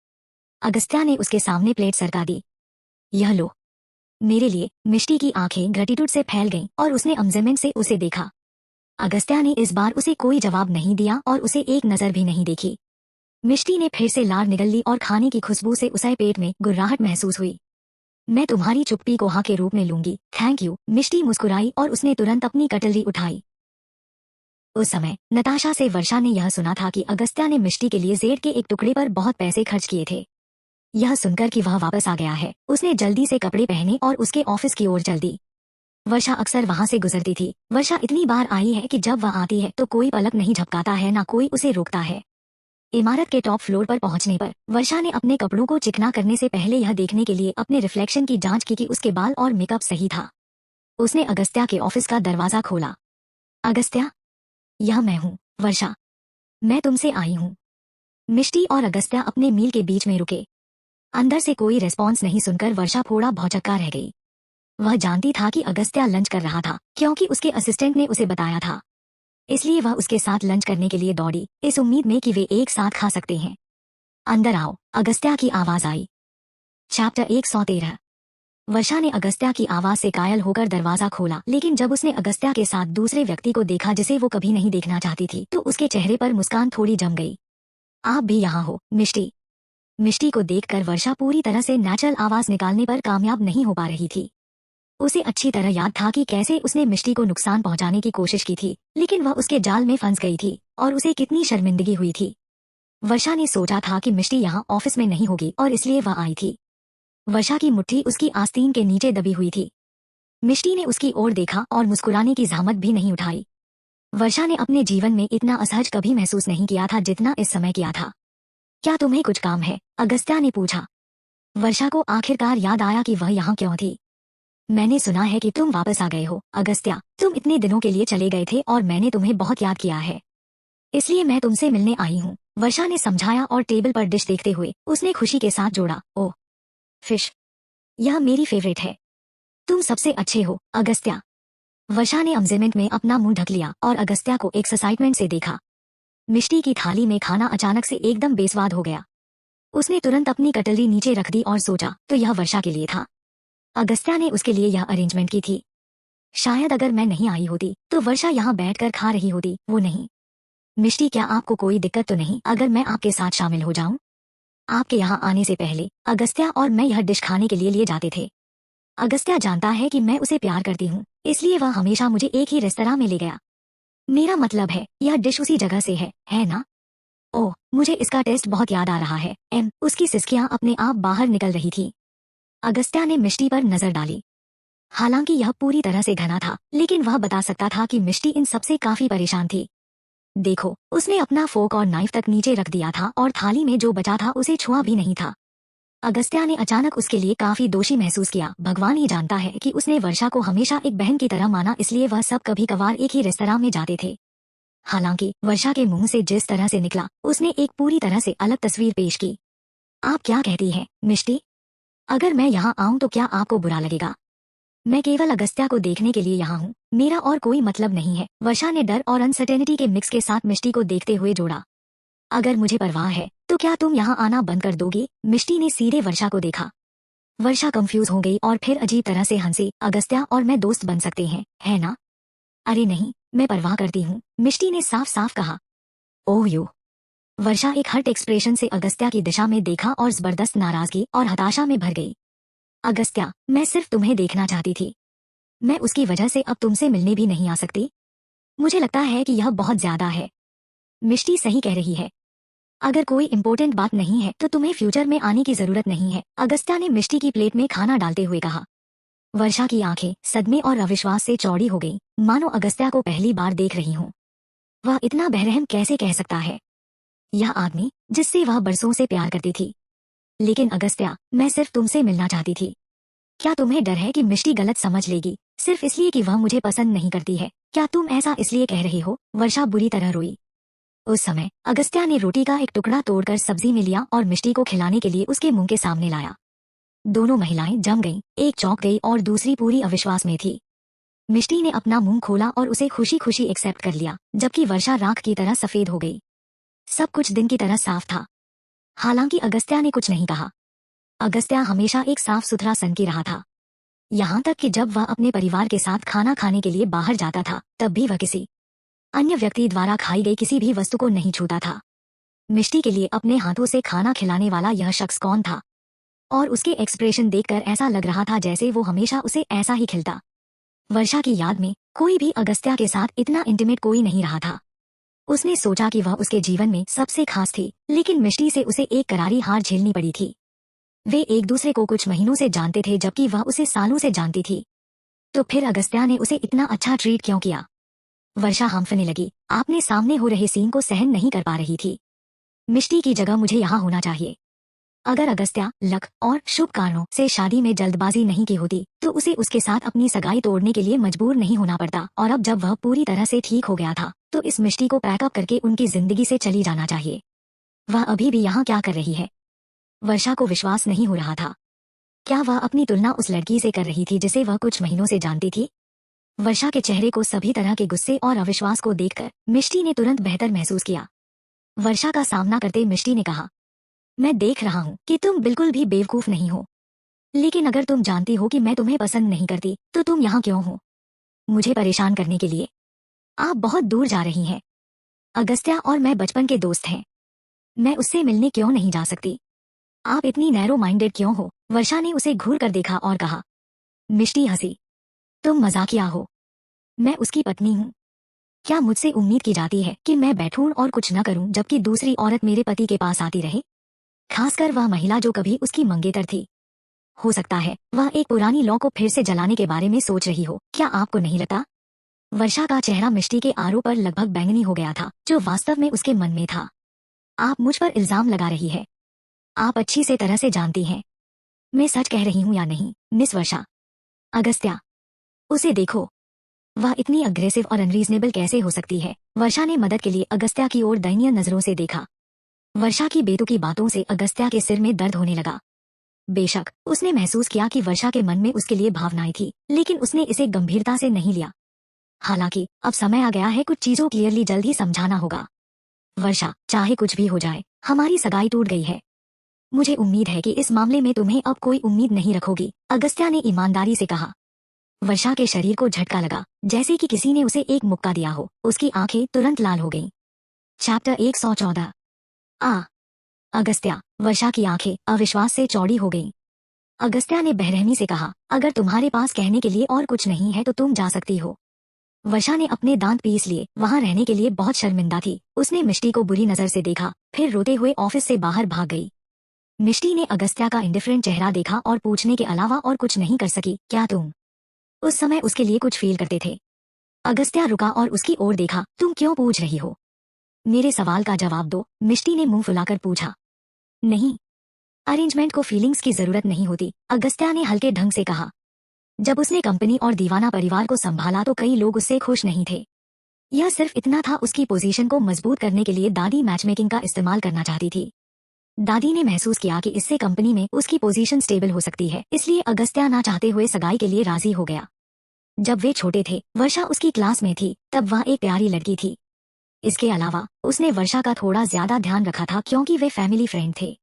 अगस्त्या ने उसके सामने प्लेट सरका दी। यह लो, मेरे लिए। मिष्टी की आंखें ग्रेटिट्यूड से फैल गईं और उसने अमज़मेंट से उसे देखा। अगस्त्या ने इस बार उसे कोई जवाब नहीं दिया और उसे एक नजर भी नहीं देखी। मिष्टी ने फिर से लार निगल ली और खाने की खुशबू से उसे पेट में गुर्राहट महसूस हुई। मैं तुम्हारी चुप्पी को हाँ के रूप में लूंगी, थैंक यू, मिष्टी मुस्कुराई और उसने तुरंत अपनी कटलरी उठाई। उस समय नताशा से वर्षा ने यह सुना था कि अगस्त्या ने मिष्टी के लिए जेड के एक टुकड़े पर बहुत पैसे खर्च किए थे। यह सुनकर कि वह वापस आ गया है, उसने जल्दी से कपड़े पहने और उसके ऑफिस की ओर चल दी। वर्षा अक्सर वहां से गुजरती थी। वर्षा इतनी बार आई है कि जब वह आती है तो कोई पलक नहीं झपकाता है, ना कोई उसे रोकता है। इमारत के टॉप फ्लोर पर पहुंचने पर वर्षा ने अपने कपड़ों को चिकना करने से पहले यह देखने के लिए अपने रिफ्लेक्शन की जांच की कि उसके बाल और मेकअप सही था। उसने अगस्त्या के ऑफिस का दरवाजा खोला। अगस्त्या, यह मैं हूँ, वर्षा। मैं तुमसे आई हूँ। मिष्टी और अगस्त्या अपने मील के बीच में रुके। अंदर से कोई रिस्पॉन्स नहीं सुनकर वर्षा थोड़ा भौचक्का रह गई। वह जानती था कि अगस्त्या लंच कर रहा था क्योंकि उसके असिस्टेंट ने उसे बताया था। इसलिए वह उसके साथ लंच करने के लिए दौड़ी, इस उम्मीद में कि वे एक साथ खा सकते हैं। अंदर आओ, अगस्त्या की आवाज आई। चैप्टर 113। वर्षा ने अगस्त्या की आवाज से कायल होकर दरवाजा खोला, लेकिन जब उसने अगस्त्या के साथ दूसरे व्यक्ति को देखा जिसे वो कभी नहीं देखना चाहती थी, तो उसके चेहरे पर मुस्कान थोड़ी जम गई। आप भी यहाँ हो, मिष्टी। मिष्टी को देखकर वर्षा पूरी तरह से नेचुरल आवाज निकालने पर कामयाब नहीं हो पा रही थी। उसे अच्छी तरह याद था कि कैसे उसने मिष्टी को नुकसान पहुंचाने की कोशिश की थी, लेकिन वह उसके जाल में फंस गई थी और उसे कितनी शर्मिंदगी हुई थी। वर्षा ने सोचा था कि मिष्टी यहाँ ऑफिस में नहीं होगी और इसलिए वह आई थी। वर्षा की मुट्ठी उसकी आस्तीन के नीचे दबी हुई थी। मिष्टी ने उसकी ओर देखा और मुस्कुराने की जहमत भी नहीं उठाई। वर्षा ने अपने जीवन में इतना असहज कभी महसूस नहीं किया था जितना इस समय किया था। क्या तुम्हें कुछ काम है? अगस्त्या ने पूछा। वर्षा को आखिरकार याद आया कि वह यहाँ क्यों थी। मैंने सुना है कि तुम वापस आ गए हो, अगस्त्या। तुम इतने दिनों के लिए चले गए थे और मैंने तुम्हें बहुत याद किया है, इसलिए मैं तुमसे मिलने आई हूँ, वर्षा ने समझाया और टेबल पर डिश देखते हुए उसने खुशी के साथ जोड़ा। ओह, फिश, यह मेरी फेवरेट है। तुम सबसे अच्छे हो, अगस्त्या। वर्षा ने अमज़मेंट में अपना मुंह ढक लिया और अगस्त्या को एक्साइटमेंट से देखा। मिष्टी की थाली में खाना अचानक से एकदम बेस्वाद हो गया। उसने तुरंत अपनी कटलरी नीचे रख दी और सोचा, तो यह वर्षा के लिए था। अगस्त्या ने उसके लिए यह अरेंजमेंट की थी। शायद अगर मैं नहीं आई होती तो वर्षा यहाँ बैठकर खा रही होती, वो नहीं। मिष्टी, क्या आपको कोई दिक्कत तो नहीं अगर मैं आपके साथ शामिल हो जाऊं? आपके यहाँ आने से पहले अगस्त्या और मैं यह डिश खाने के लिए जाते थे। अगस्त्या जानता है कि मैं उसे प्यार करती हूँ, इसलिए वह हमेशा मुझे एक ही रेस्तरां में ले गया। मेरा मतलब है, यह डिश उसी जगह से है ना? ओह, मुझे इसका टेस्ट बहुत याद आ रहा है। उसकी सिसकियां अपने आप बाहर निकल रही थी। अगस्त्या ने मिष्टी पर नजर डाली। हालांकि यह पूरी तरह से घना था, लेकिन वह बता सकता था कि मिष्टी इन सबसे काफी परेशान थी। देखो, उसने अपना फोक और नाइफ तक नीचे रख दिया था और थाली में जो बचा था उसे छुआ भी नहीं था। अगस्त्या ने अचानक उसके लिए काफी दोषी महसूस किया। भगवान ही जानता है कि उसने वर्षा को हमेशा एक बहन की तरह माना, इसलिए वह सब कभी कभार एक ही रेस्तरां में जाते थे। हालांकि वर्षा के मुंह से जिस तरह से निकला, उसने एक पूरी तरह से अलग तस्वीर पेश की। आप क्या कहती हैं, मिष्टी? अगर मैं यहाँ आऊं तो क्या आपको बुरा लगेगा? मैं केवल अगस्त्या को देखने के लिए यहाँ हूँ, मेरा और कोई मतलब नहीं है। वर्षा ने डर और अनसर्टेनिटी के मिक्स के साथ मिष्टी को देखते हुए जोड़ा। अगर मुझे परवाह है तो क्या तुम यहाँ आना बंद कर दोगी? मिष्टी ने सीधे वर्षा को देखा। वर्षा कंफ्यूज हो गई और फिर अजीब तरह से हंसी। अगस्त्या और मैं दोस्त बन सकते हैं, है ना? अरे नहीं, मैं परवाह करती हूँ, मिष्टी ने साफ साफ कहा। Oh you. वर्षा एक हर्ट एक्सप्रेशन से अगस्त्या की दिशा में देखा और जबरदस्त नाराजगी और हताशा में भर गई। अगस्त्या, मैं सिर्फ तुम्हें देखना चाहती थी। मैं उसकी वजह से अब तुमसे मिलने भी नहीं आ सकती। मुझे लगता है कि यह बहुत ज्यादा है। मिष्टी सही कह रही है। अगर कोई इम्पोर्टेंट बात नहीं है तो तुम्हें फ्यूचर में आने की जरूरत नहीं है, अगस्त्या ने मिष्टी की प्लेट में खाना डालते हुए कहा। वर्षा की आंखें सदमे और अविश्वास से चौड़ी हो गई, मानो अगस्त्या को पहली बार देख रही हूँ। वह इतना बेरहम कैसे कह सकता है? यह आदमी जिससे वह बरसों से प्यार करती थी। लेकिन अगस्त्या, मैं सिर्फ तुमसे मिलना चाहती थी। क्या तुम्हें डर है कि मिष्टी गलत समझ लेगी, सिर्फ इसलिए कि वह मुझे पसंद नहीं करती है? क्या तुम ऐसा इसलिए कह रहे हो? वर्षा बुरी तरह रोई। उस समय अगस्त्या ने रोटी का एक टुकड़ा तोड़कर सब्जी में लिया और मिष्टी को खिलाने के लिए उसके मुंह के सामने लाया। दोनों महिलाएं जम गईं, एक चौंक गई और दूसरी पूरी अविश्वास में थी। मिष्टी ने अपना मुंह खोला और उसे खुशी खुशी एक्सेप्ट कर लिया, जबकि वर्षा राख की तरह सफेद हो गई। सब कुछ दिन की तरह साफ था। हालांकि अगस्त्या ने कुछ नहीं कहा। अगस्त्या हमेशा एक साफ सुथरा सनकी रहा था। यहाँ तक कि जब वह अपने परिवार के साथ खाना खाने के लिए बाहर जाता था, तब भी वह किसी अन्य व्यक्ति द्वारा खाई गई किसी भी वस्तु को नहीं छूता था। मिष्टी के लिए अपने हाथों से खाना खिलाने वाला यह शख्स कौन था? और उसके एक्सप्रेशन देखकर ऐसा लग रहा था जैसे वो हमेशा उसे ऐसा ही खिलता। वर्षा की याद में कोई भी अगस्त्या के साथ इतना इंटीमेट कोई नहीं रहा था। उसने सोचा कि वह उसके जीवन में सबसे खास थी, लेकिन मिष्टी से उसे एक करारी हार झेलनी पड़ी थी। वे एक दूसरे को कुछ महीनों से जानते थे, जबकि वह उसे सालों से जानती थी। तो फिर अगस्त्या ने उसे इतना अच्छा ट्रीट क्यों किया? वर्षा हांफने लगी। आपने सामने हो रहे सीन को सहन नहीं कर पा रही थी। मिष्टी की जगह मुझे यहाँ होना चाहिए। अगर अगस्त्या लक और शुभ कारणों से शादी में जल्दबाजी नहीं की होती तो उसे उसके साथ अपनी सगाई तोड़ने के लिए मजबूर नहीं होना पड़ता, और अब जब वह पूरी तरह से ठीक हो गया था तो इस मिष्टी को पैकअप करके उनकी जिंदगी से चली जाना चाहिए। वह अभी भी यहाँ क्या कर रही है? वर्षा को विश्वास नहीं हो रहा था। क्या वह अपनी तुलना उस लड़की से कर रही थी जिसे वह कुछ महीनों से जानती थी? वर्षा के चेहरे को सभी तरह के गुस्से और अविश्वास को देखकर मिष्टी ने तुरंत बेहतर महसूस किया। वर्षा का सामना करते मिष्टी ने कहा, मैं देख रहा हूँ कि तुम बिल्कुल भी बेवकूफ नहीं हो। लेकिन अगर तुम जानती हो कि मैं तुम्हें पसंद नहीं करती तो तुम यहाँ क्यों हो? मुझे परेशान करने के लिए? आप बहुत दूर जा रही हैं। अगस्त्या और मैं बचपन के दोस्त हैं। मैं उससे मिलने क्यों नहीं जा सकती? आप इतनी नैरो माइंडेड क्यों हो? वर्षा ने उसे घूर कर देखा और कहा। मिष्टी हंसी। तुम मजाकिया हो। मैं उसकी पत्नी हूँ। क्या मुझसे उम्मीद की जाती है कि मैं बैठूं और कुछ न करूं जबकि दूसरी औरत मेरे पति के पास आती रहे? खासकर वह महिला जो कभी उसकी मंगेतर थी। हो सकता है वह एक पुरानी लॉ को फिर से जलाने के बारे में सोच रही हो। क्या आपको नहीं लगता? वर्षा का चेहरा मिष्टी के आरोप पर लगभग बैंगनी हो गया था, जो वास्तव में उसके मन में था। आप मुझ पर इल्जाम लगा रही है। आप अच्छी से तरह से जानती हैं मैं सच कह रही हूँ या नहीं, मिस वर्षा। अगस्त्या, उसे देखो। वह इतनी अग्रेसिव और अनरीजनेबल कैसे हो सकती है? वर्षा ने मदद के लिए अगस्त्या की ओर दयनीय नजरों से देखा। वर्षा की बेतुकी बातों से अगस्त्या के सिर में दर्द होने लगा। बेशक उसने महसूस किया कि वर्षा के मन में उसके लिए भावनाएं थी, लेकिन उसने इसे गंभीरता से नहीं लिया। हालांकि अब समय आ गया है कुछ चीजों क्लियरली जल्द ही समझाना होगा। वर्षा, चाहे कुछ भी हो जाए, हमारी सगाई टूट गई है। मुझे उम्मीद है कि इस मामले में तुम्हें अब कोई उम्मीद नहीं रखोगी, अगस्त्या ने ईमानदारी से कहा। वर्षा के शरीर को झटका लगा, जैसे कि किसी ने उसे एक मुक्का दिया हो। उसकी आंखें तुरंत लाल हो गईं। चैप्टर 114। अगस्त्या। वर्षा की आंखें अविश्वास से चौड़ी हो गईं। अगस्त्या ने बेरहमी से कहा, अगर तुम्हारे पास कहने के लिए और कुछ नहीं है तो तुम जा सकती हो। वर्षा ने अपने दांत पीस लिए। वहां रहने के लिए बहुत शर्मिंदा थी। उसने मिष्टी को बुरी नजर से देखा, फिर रोते हुए ऑफिस से बाहर भाग गई। मिष्टी ने अगस्त्या का इंडिफरेंट चेहरा देखा और पूछने के अलावा और कुछ नहीं कर सकी, क्या तुम उस समय उसके लिए कुछ फील करते थे? अगस्त्या रुका और उसकी ओर देखा। तुम क्यों पूछ रही हो? मेरे सवाल का जवाब दो, मिष्टी ने मुंह फुलाकर पूछा। नहीं, अरेंजमेंट को फीलिंग्स की जरूरत नहीं होती, अगस्त्या ने हल्के ढंग से कहा। जब उसने कंपनी और दीवाना परिवार को संभाला तो कई लोग उससे खुश नहीं थे। यह सिर्फ इतना था, उसकी पोजीशन को मजबूत करने के लिए दादी मैचमेकिंग का इस्तेमाल करना चाहती थी। दादी ने महसूस किया कि इससे कंपनी में उसकी पोजीशन स्टेबल हो सकती है, इसलिए अगस्त्या ना चाहते हुए सगाई के लिए राजी हो गया। जब वे छोटे थे, वर्षा उसकी क्लास में थी, तब वह एक प्यारी लड़की थी। इसके अलावा उसने वर्षा का थोड़ा ज्यादा ध्यान रखा था क्योंकि वे फैमिली फ्रेंड थे।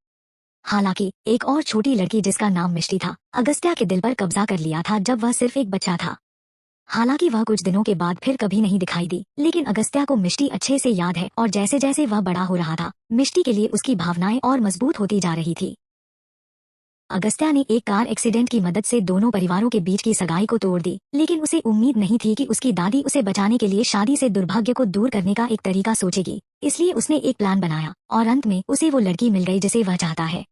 हालांकि एक और छोटी लड़की जिसका नाम मिष्टी था, अगस्त्या के दिल पर कब्जा कर लिया था जब वह सिर्फ एक बच्चा था। हालांकि वह कुछ दिनों के बाद फिर कभी नहीं दिखाई दी, लेकिन अगस्त्या को मिष्टी अच्छे से याद है और जैसे जैसे वह बड़ा हो रहा था, मिष्टी के लिए उसकी भावनाएं और मजबूत होती जा रही थी। अगस्त्या ने एक कार एक्सीडेंट की मदद से दोनों परिवारों के बीच की सगाई को तोड़ दी, लेकिन उसे उम्मीद नहीं थी कि उसकी दादी उसे बचाने के लिए शादी से दुर्भाग्य को दूर करने का एक तरीका सोचेगी। इसलिए उसने एक प्लान बनाया और अंत में उसे वो लड़की मिल गई जिसे वह चाहता है।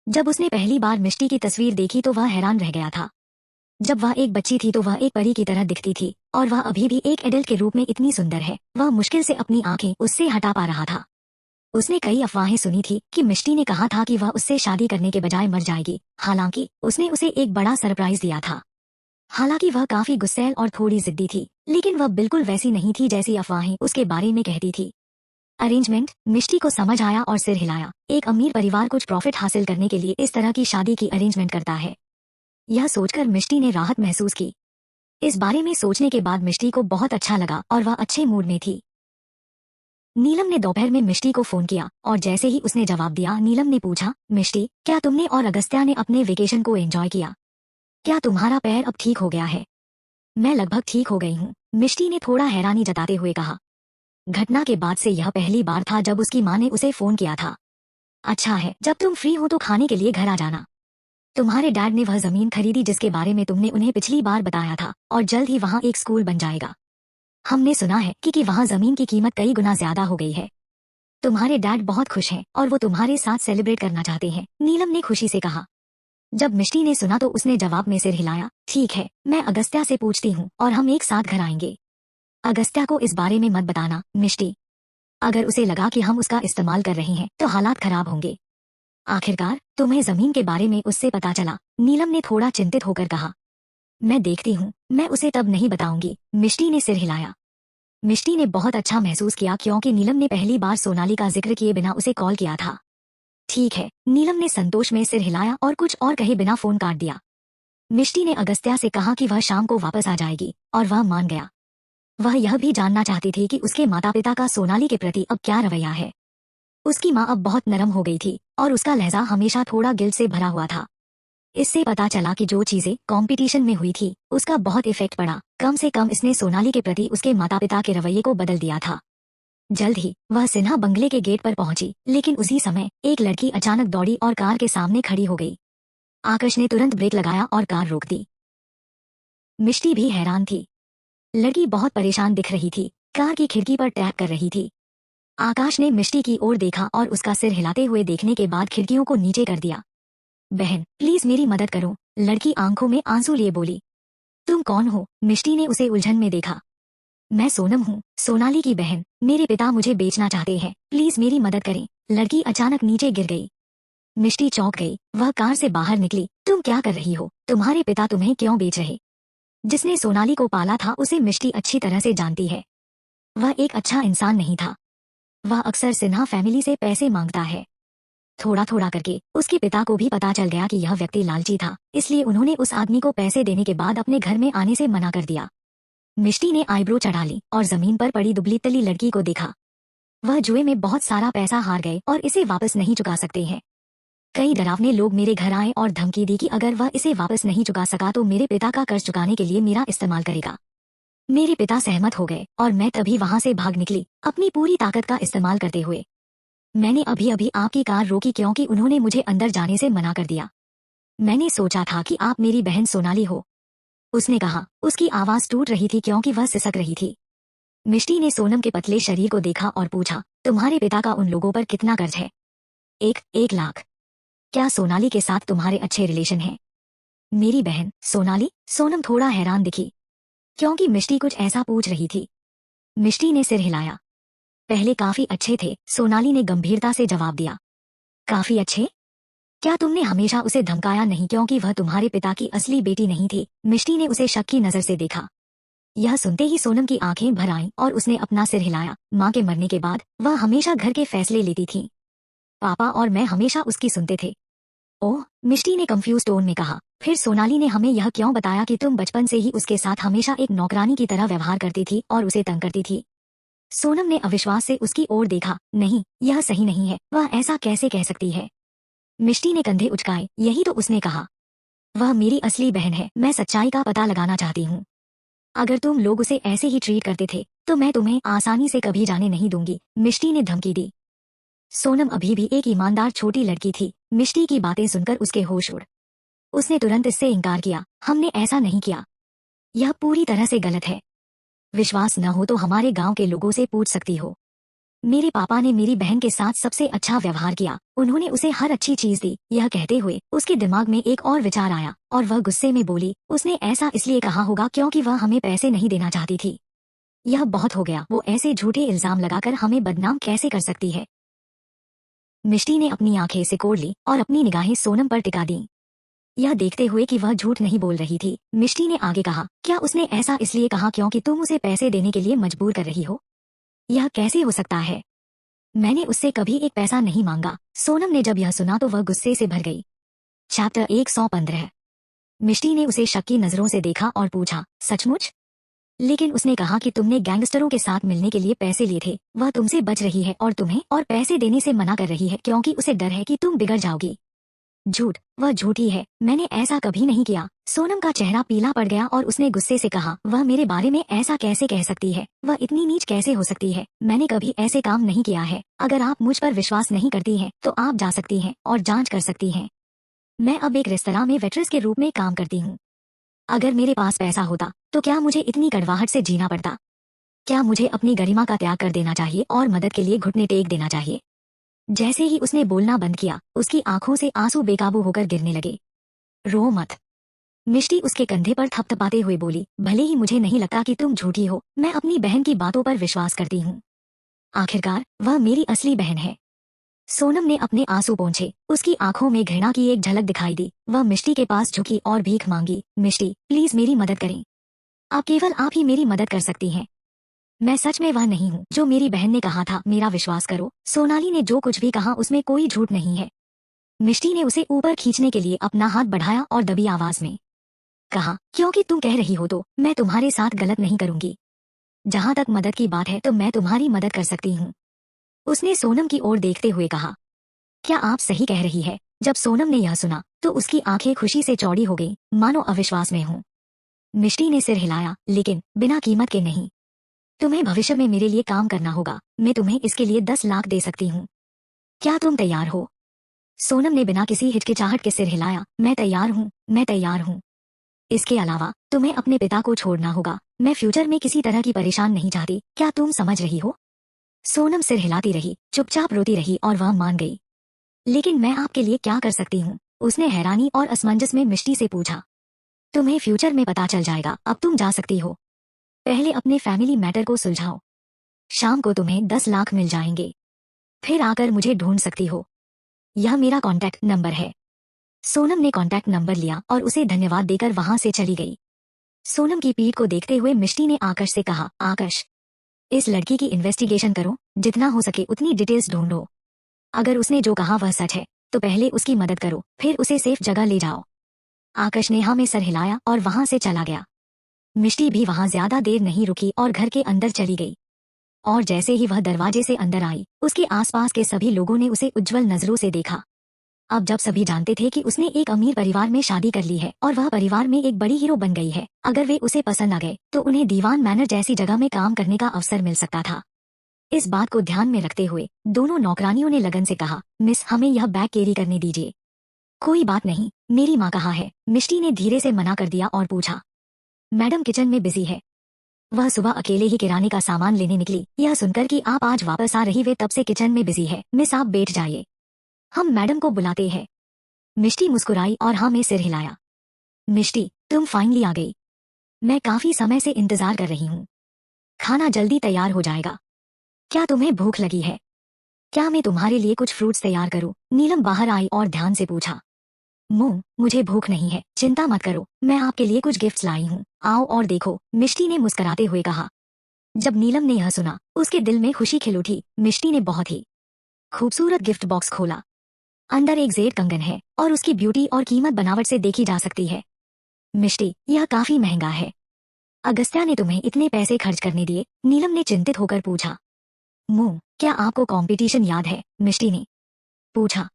जब उसने पहली बार मिष्टी की तस्वीर देखी तो वह हैरान रह गया था। जब वह एक बच्ची थी तो वह एक परी की तरह दिखती थी, और वह अभी भी एक एडल्ट के रूप में इतनी सुंदर है, वह मुश्किल से अपनी आंखें उससे हटा पा रहा था। उसने कई अफवाहें सुनी थी कि मिष्टी ने कहा था कि वह उससे शादी करने के बजाय मर जाएगी। हालांकि उसने उसे एक बड़ा सरप्राइज दिया था। हालांकि वह काफी गुस्सैल और थोड़ी जिद्दी थी, लेकिन वह बिल्कुल वैसी नहीं थी जैसी अफवाहें उसके बारे में कहती थी। अरेंजमेंट मिष्टी को समझ आया और सिर हिलाया। एक अमीर परिवार कुछ प्रॉफिट हासिल करने के लिए इस तरह की शादी की अरेंजमेंट करता है। यह सोचकर मिष्टी ने राहत महसूस की। इस बारे में सोचने के बाद मिष्टी को बहुत अच्छा लगा और वह अच्छे मूड में थी। नीलम ने दोपहर में मिष्टी को फोन किया और जैसे ही उसने जवाब दिया, नीलम ने पूछा, मिष्टी, क्या तुमने और अगस्त्या ने अपने वेकेशन को एंजॉय किया? क्या तुम्हारा पैर अब ठीक हो गया है? मैं लगभग ठीक हो गई हूँ, मिष्टी ने थोड़ा हैरानी जताते हुए कहा। घटना के बाद से यह पहली बार था जब उसकी माँ ने उसे फोन किया था। अच्छा है, जब तुम फ्री हो तो खाने के लिए घर आ जाना। तुम्हारे डैड ने वह जमीन खरीदी जिसके बारे में तुमने उन्हें पिछली बार बताया था, और जल्द ही वहाँ एक स्कूल बन जाएगा। हमने सुना है कि वहाँ जमीन की कीमत कई गुना ज्यादा हो गई है। तुम्हारे डैड बहुत खुश हैं और वो तुम्हारे साथ सेलिब्रेट करना चाहते हैं, नीलम ने खुशी से कहा। जब मिष्टी ने सुना तो उसने जवाब में सिर हिलाया। ठीक है, मैं अगस्त्या से पूछती हूँ और हम एक साथ घर आएंगे। अगस्त्या को इस बारे में मत बताना, मिष्टी। अगर उसे लगा कि हम उसका इस्तेमाल कर रहे हैं तो हालात खराब होंगे। आखिरकार तुम्हें जमीन के बारे में उससे पता चला, नीलम ने थोड़ा चिंतित होकर कहा। मैं देखती हूँ, मैं उसे तब नहीं बताऊंगी, मिष्टी ने सिर हिलाया। मिष्टी ने बहुत अच्छा महसूस किया क्योंकि नीलम ने पहली बार सोनाली का जिक्र किए बिना उसे कॉल किया था। ठीक है, नीलम ने संतोष में सिर हिलाया और कुछ और कहे बिना फोन काट दिया। मिष्टी ने अगस्त्या से कहा कि वह शाम को वापस आ जाएगी और वह मान गया। वह यह भी जानना चाहती थी कि उसके माता पिता का सोनाली के प्रति अब क्या रवैया है। उसकी माँ अब बहुत नरम हो गई थी और उसका लहजा हमेशा थोड़ा गिल्ट से भरा हुआ था। इससे पता चला कि जो चीजें कंपटीशन में हुई थी उसका बहुत इफेक्ट पड़ा। कम से कम इसने सोनाली के प्रति उसके माता पिता के रवैये को बदल दिया था। जल्द ही वह सिन्हा बंगले के गेट पर पहुंची, लेकिन उसी समय एक लड़की अचानक दौड़ी और कार के सामने खड़ी हो गई। आकाश ने तुरंत ब्रेक लगाया और कार रोक दी। मिष्टी भी हैरान थी। लड़की बहुत परेशान दिख रही थी, कार की खिड़की पर टैप कर रही थी। आकाश ने मिष्टी की ओर देखा और उसका सिर हिलाते हुए देखने के बाद खिड़कियों को नीचे कर दिया। बहन, प्लीज मेरी मदद करो, लड़की आंखों में आंसू लिए बोली। तुम कौन हो? मिष्टी ने उसे उलझन में देखा। मैं सोनम हूँ, सोनाली की बहन। मेरे पिता मुझे बेचना चाहते हैं, प्लीज मेरी मदद करें। लड़की अचानक नीचे गिर गई। मिष्टी चौंक गई। वह कार से बाहर निकली। तुम क्या कर रही हो? तुम्हारे पिता तुम्हें क्यों बेच रहे? जिसने सोनाली को पाला था उसे मिष्टी अच्छी तरह से जानती है। वह एक अच्छा इंसान नहीं था। वह अक्सर सिन्हा फैमिली से पैसे मांगता है। थोड़ा थोड़ा करके उसके पिता को भी पता चल गया कि यह व्यक्ति लालची था, इसलिए उन्होंने उस आदमी को पैसे देने के बाद अपने घर में आने से मना कर दिया। मिष्टी ने आईब्रो चढ़ा ली और जमीन पर पड़ी दुबली तली लड़की को देखा। वह जुए में बहुत सारा पैसा हार गए और इसे वापस नहीं चुका सकते हैं। कई डरावने लोग मेरे घर आए और धमकी दी कि अगर वह इसे वापस नहीं चुका सका तो मेरे पिता का कर्ज चुकाने के लिए मेरा इस्तेमाल करेगा। मेरे पिता सहमत हो गए और मैं तभी वहां से भाग निकली, अपनी पूरी ताकत का इस्तेमाल करते हुए। मैंने अभी अभी आपकी कार रोकी क्योंकि उन्होंने मुझे अंदर जाने से मना कर दिया। मैंने सोचा था कि आप मेरी बहन सोनाली हो, उसने कहा। उसकी आवाज टूट रही थी क्योंकि वह सिसक रही थी। मिष्टी ने सोनम के पतले शरीर को देखा और पूछा, तुम्हारे पिता का उन लोगों पर कितना कर्ज है? 1 लाख। क्या सोनाली के साथ तुम्हारे अच्छे रिलेशन हैं? मेरी बहन सोनाली? सोनम थोड़ा हैरान दिखी क्योंकि मिष्टी कुछ ऐसा पूछ रही थी। मिष्टी ने सिर हिलाया। पहले काफी अच्छे थे, सोनाली ने गंभीरता से जवाब दिया। काफी अच्छे? क्या तुमने हमेशा उसे धमकाया नहीं क्योंकि वह तुम्हारे पिता की असली बेटी नहीं थी? मिष्टी ने उसे शक की नजर से देखा। यह सुनते ही सोनम की आंखें भर आईं और उसने अपना सिर हिलाया। माँ के मरने के बाद वह हमेशा घर के फैसले लेती थी। पापा और मैं हमेशा उसकी सुनते थे। ओह, मिष्टी ने कंफ्यूज टोन में कहा। फिर सोनाली ने हमें यह क्यों बताया कि तुम बचपन से ही उसके साथ हमेशा एक नौकरानी की तरह व्यवहार करती थी और उसे तंग करती थी? सोनम ने अविश्वास से उसकी ओर देखा। नहीं, यह सही नहीं है, वह ऐसा कैसे कह सकती है? मिष्टी ने कंधे उचकाए। यही तो उसने कहा। वह मेरी असली बहन है, मैं सच्चाई का पता लगाना चाहती हूँ। अगर तुम लोग उसे ऐसे ही ट्रीट करते थे तो मैं तुम्हें आसानी से कभी जाने नहीं दूंगी, मिष्टी ने धमकी दी। सोनम अभी भी एक ईमानदार छोटी लड़की थी। मिष्टी की बातें सुनकर उसके होश उड़। उसने तुरंत इससे इनकार किया। हमने ऐसा नहीं किया। यह पूरी तरह से गलत है। विश्वास न हो तो हमारे गांव के लोगों से पूछ सकती हो। मेरे पापा ने मेरी बहन के साथ सबसे अच्छा व्यवहार किया, उन्होंने उसे हर अच्छी चीज दी। यह कहते हुए उसके दिमाग में एक और विचार आया और वह गुस्से में बोली, उसने ऐसा इसलिए कहा होगा क्योंकि वह हमें पैसे नहीं देना चाहती थी। यह बहुत हो गया, वो ऐसे झूठे इल्जाम लगाकर हमें बदनाम कैसे कर सकती है? मिष्टी ने अपनी आंखें सिकोड़ ली और अपनी निगाहें सोनम पर टिका दी। यह देखते हुए कि वह झूठ नहीं बोल रही थी, मिष्टी ने आगे कहा, क्या उसने ऐसा इसलिए कहा क्योंकि तुम उसे पैसे देने के लिए मजबूर कर रही हो? यह कैसे हो सकता है? मैंने उससे कभी एक पैसा नहीं मांगा। सोनम ने जब यह सुना तो वह गुस्से से भर गई। चैप्टर 115। मिष्टी ने उसे शक की नजरों से देखा और पूछा, सचमुच? लेकिन उसने कहा कि तुमने गैंगस्टरों के साथ मिलने के लिए पैसे लिए थे। वह तुमसे बच रही है और तुम्हें और पैसे देने से मना कर रही है क्योंकि उसे डर है कि तुम बिगड़ जाओगी। झूठ, वह झूठी है, मैंने ऐसा कभी नहीं किया। सोनम का चेहरा पीला पड़ गया और उसने गुस्से से कहा, वह मेरे बारे में ऐसा कैसे कह सकती है? वह इतनी नीच कैसे हो सकती है? मैंने कभी ऐसे काम नहीं किया है। अगर आप मुझ पर विश्वास नहीं करती हैं, तो आप जा सकती हैं और जांच कर सकती हैं। मैं अब एक रेस्तरां में वेट्रेस के रूप में काम करती हूँ। अगर मेरे पास पैसा होता तो क्या मुझे इतनी कड़वाहट से जीना पड़ता? क्या मुझे अपनी गरिमा का त्याग कर देना चाहिए और मदद के लिए घुटने टेक देना चाहिए? जैसे ही उसने बोलना बंद किया, उसकी आंखों से आंसू बेकाबू होकर गिरने लगे। रो मत, मिष्टी उसके कंधे पर थपथपाते हुए बोली, भले ही मुझे नहीं लगता कि तुम झूठी हो, मैं अपनी बहन की बातों पर विश्वास करती हूँ। आखिरकार वह मेरी असली बहन है। सोनम ने अपने आंसू पोंछे। उसकी आंखों में घृणा की एक झलक दिखाई दी। वह मिष्टी के पास झुकी और भीख मांगी, मिष्टी प्लीज मेरी मदद करें। अब केवल आप ही मेरी मदद कर सकती हैं। मैं सच में वह नहीं हूँ जो मेरी बहन ने कहा था, मेरा विश्वास करो। सोनाली ने जो कुछ भी कहा उसमें कोई झूठ नहीं है। मिष्टी ने उसे ऊपर खींचने के लिए अपना हाथ बढ़ाया और दबी आवाज में कहा, क्योंकि तुम कह रही हो तो मैं तुम्हारे साथ गलत नहीं करूंगी। जहाँ तक मदद की बात है तो मैं तुम्हारी मदद कर सकती हूँ। उसने सोनम की ओर देखते हुए कहा, क्या आप सही कह रही है? जब सोनम ने यह सुना तो उसकी आंखें खुशी से चौड़ी हो गई, मानो अविश्वास में हूँ। मिष्टी ने सिर हिलाया, लेकिन बिना कीमत के नहीं। तुम्हें भविष्य में मेरे लिए काम करना होगा, मैं तुम्हें इसके लिए 10 लाख दे सकती हूँ। क्या तुम तैयार हो? सोनम ने बिना किसी हिचकिचाहट के सिर हिलाया, मैं तैयार हूँ, मैं तैयार हूँ। इसके अलावा तुम्हें अपने पिता को छोड़ना होगा। मैं फ्यूचर में किसी तरह की परेशान नहीं चाहती, क्या तुम समझ रही हो? सोनम सिर हिलाती रही, चुपचाप रोती रही और वह मान गई। लेकिन मैं आपके लिए क्या कर सकती हूँ? उसने हैरानी और असमंजस में मिष्टी से पूछा। तुम्हें फ्यूचर में पता चल जाएगा, अब तुम जा सकती हो। पहले अपने फैमिली मैटर को सुलझाओ। शाम को तुम्हें 10 लाख मिल जाएंगे। फिर आकर मुझे ढूंढ सकती हो। यह मेरा कॉन्टैक्ट नंबर है। सोनम ने कॉन्टैक्ट नंबर लिया और उसे धन्यवाद देकर वहां से चली गई। सोनम की पीठ को देखते हुए मिष्टी ने आकाश से कहा, आकाश, इस लड़की की इन्वेस्टिगेशन करो, जितना हो सके उतनी डिटेल्स ढूंढो। अगर उसने जो कहा वह सच है तो पहले उसकी मदद करो, फिर उसे सेफ जगह ले जाओ। आकाश ने हाँ में सर हिलाया और वहां से चला गया। मिष्टी भी वहां ज्यादा देर नहीं रुकी और घर के अंदर चली गई। और जैसे ही वह दरवाजे से अंदर आई, उसके आसपास के सभी लोगों ने उसे उज्जवल नजरों से देखा। अब जब सभी जानते थे कि उसने एक अमीर परिवार में शादी कर ली है और वह परिवार में एक बड़ी हीरो बन गई है, अगर वे उसे पसंद आ गए तो उन्हें दीवान मैनर जैसी जगह में काम करने का अवसर मिल सकता था। इस बात को ध्यान में रखते हुए दोनों नौकरानियों ने लगन से कहा, मिस हमें यह बैग कैरी करने दीजिए। कोई बात नहीं, मेरी माँ कहाँ है? मिष्टी ने धीरे से मना कर दिया और पूछा। मैडम किचन में बिजी है। वह सुबह अकेले ही किराने का सामान लेने निकली। यह सुनकर कि आप आज वापस आ रही वे तब से किचन में बिजी है। मिस आप बैठ जाइए, हम मैडम को बुलाते हैं। मिष्टी मुस्कुराई और हाँ में सिर हिलाया। मिष्टी, तुम फाइनली आ गई। मैं काफी समय से इंतजार कर रही हूँ। खाना जल्दी तैयार हो जाएगा। क्या तुम्हें भूख लगी है? क्या मैं तुम्हारे लिए कुछ फ्रूट्स तैयार करूं? नीलम बाहर आई और ध्यान से पूछा। मुझे भूख नहीं है, चिंता मत करो, मैं आपके लिए कुछ गिफ्ट्स लाई हूँ, आओ और देखो, मिष्टी ने मुस्कुराते हुए कहा। जब नीलम ने यह सुना उसके दिल में खुशी खिल उठी। मिष्टी ने बहुत ही खूबसूरत गिफ्ट बॉक्स खोला। अंदर एक जेड कंगन है और उसकी ब्यूटी और कीमत बनावट से देखी जा सकती है। मिष्टी, यह काफी महंगा है। अगस्त्या ने तुम्हें इतने पैसे खर्च करने दिए? नीलम ने चिंतित होकर पूछा। मुंह, क्या आपको कंपटीशन याद है? मिष्टी ने पूछा।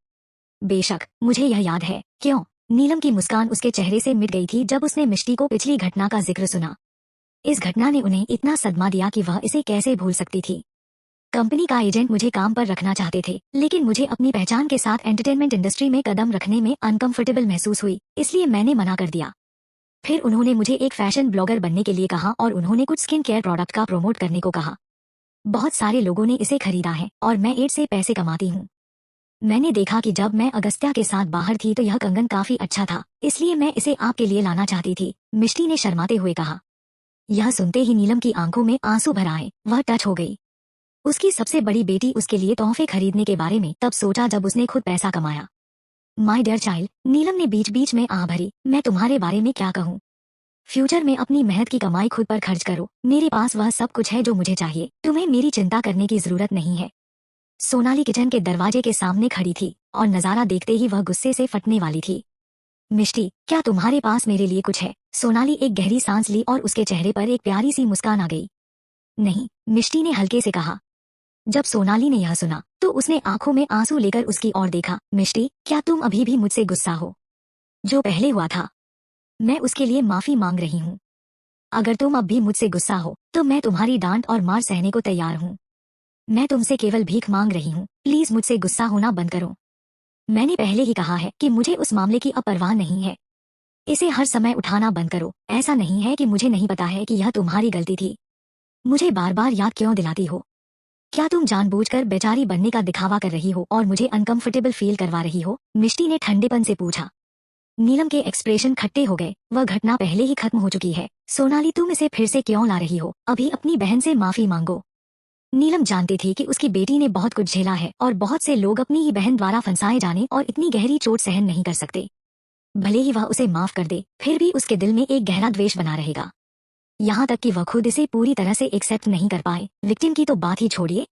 बेशक, मुझे यह याद है। क्यों? नीलम की मुस्कान उसके चेहरे से मिट गई थी जब उसने मिष्टी को पिछली घटना का जिक्र सुना। इस घटना ने उन्हें इतना सदमा दिया कि वह इसे कैसे भूल सकती थी। कंपनी का एजेंट मुझे काम पर रखना चाहते थे, लेकिन मुझे अपनी पहचान के साथ एंटरटेनमेंट इंडस्ट्री में कदम रखने में अनकंफर्टेबल महसूस हुई, इसलिए मैंने मना कर दिया। फिर उन्होंने मुझे एक फैशन ब्लॉगर बनने के लिए कहा और उन्होंने कुछ स्किन केयर प्रोडक्ट का प्रमोट करने को कहा। बहुत सारे लोगों ने इसे खरीदा है और मैं एड से पैसे कमाती हूँ। मैंने देखा कि जब मैं अगस्त्या के साथ बाहर थी तो यह कंगन काफी अच्छा था, इसलिए मैं इसे आपके लिए लाना चाहती थी, मिष्टी ने शर्माते हुए कहा। यह सुनते ही नीलम की आंखों में आंसू भर आए, वह टच हो गई। उसकी सबसे बड़ी बेटी उसके लिए तोहफे खरीदने के बारे में तब सोचा जब उसने खुद पैसा कमाया। माय डियर चाइल्ड, नीलम ने बीच बीच में आह भरी, मैं तुम्हारे बारे में क्या कहूँ। फ्यूचर में अपनी मेहनत की कमाई खुद पर खर्च करो, मेरे पास वह सब कुछ है जो मुझे चाहिए, तुम्हें मेरी चिंता करने की जरूरत नहीं है। सोनाली किचन के दरवाजे के सामने खड़ी थी और नजारा देखते ही वह गुस्से से फटने वाली थी। मिष्टी, क्या तुम्हारे पास मेरे लिए कुछ है? सोनाली एक गहरी सांस ली और उसके चेहरे पर एक प्यारी सी मुस्कान आ गई। नहीं, मिष्टी ने हल्के से कहा। जब सोनाली ने यह सुना तो उसने आंखों में आंसू लेकर उसकी ओर देखा। मिष्टी, क्या तुम अभी भी मुझसे गुस्सा हो? जो पहले हुआ था, मैं उसके लिए माफी मांग रही हूँ। अगर तुम अब भी मुझसे गुस्सा हो तो मैं तुम्हारी डांट और मार सहने को तैयार हूँ। मैं तुमसे केवल भीख मांग रही हूँ, प्लीज मुझसे गुस्सा होना बंद करो। मैंने पहले ही कहा है कि मुझे उस मामले की अब परवाह नहीं है। इसे हर समय उठाना बंद करो। ऐसा नहीं है कि मुझे नहीं पता है कि यह तुम्हारी गलती थी। मुझे बार बार याद क्यों दिलाती हो? क्या तुम जानबूझकर बेचारी बनने का दिखावा कर रही हो और मुझे अनकंफर्टेबल फील करवा रही हो? मिष्टी ने ठंडेपन से पूछा। नीलम के एक्सप्रेशन खट्टे हो गए। वह घटना पहले ही खत्म हो चुकी है। सोनाली, तुम इसे फिर से क्यों ला रही हो? अभी अपनी बहन से माफी मांगो। नीलम जानती थी कि उसकी बेटी ने बहुत कुछ झेला है और बहुत से लोग अपनी ही बहन द्वारा फंसाए जाने और इतनी गहरी चोट सहन नहीं कर सकते। भले ही वह उसे माफ कर दे, फिर भी उसके दिल में एक गहरा द्वेष बना रहेगा। यहाँ तक कि वह खुद इसे पूरी तरह से एक्सेप्ट नहीं कर पाए। विक्टिम की तो बात ही छोड़िए।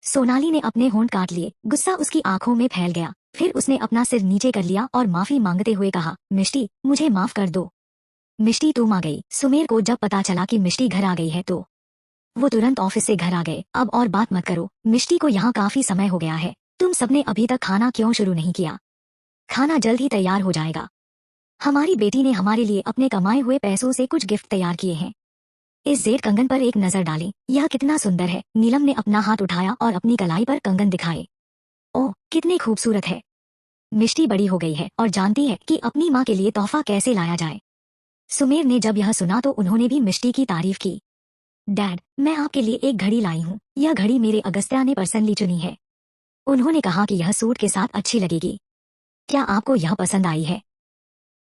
सोनाली ने अपने होंठ काट लिए, गुस्सा उसकी आंखों में फैल गया। फिर उसने अपना सिर नीचे कर लिया और माफी मांगते हुए कहा, मिष्टी, मुझे माफ कर दो। मिष्टी तुम आ गई। सुमेर को जब पता चला कि मिष्टी घर आ गई है तो वो तुरंत ऑफिस से घर आ गए। अब और बात मत करो, मिष्टी को यहाँ काफी समय हो गया है। तुम सबने अभी तक खाना क्यों शुरू नहीं किया? खाना जल्द ही तैयार हो जाएगा। हमारी बेटी ने हमारे लिए अपने कमाए हुए पैसों से कुछ गिफ्ट तैयार किए हैं। इस जेड कंगन पर एक नजर डालें, यह कितना सुंदर है। नीलम ने अपना हाथ उठाया और अपनी कलाई पर कंगन दिखाए। ओह, कितने खूबसूरत है। मिष्टी बड़ी हो गई है और जानती है कि अपनी माँ के लिए तोहफा कैसे लाया जाए। सुमेर ने जब यह सुना तो उन्होंने भी मिष्टी की तारीफ की। डैड, मैं आपके लिए एक घड़ी लाई हूँ। यह घड़ी मेरे अगस्त्या ने पर्सनली चुनी है। उन्होंने कहा कि यह सूट के साथ अच्छी लगेगी। क्या आपको यह पसंद आई है?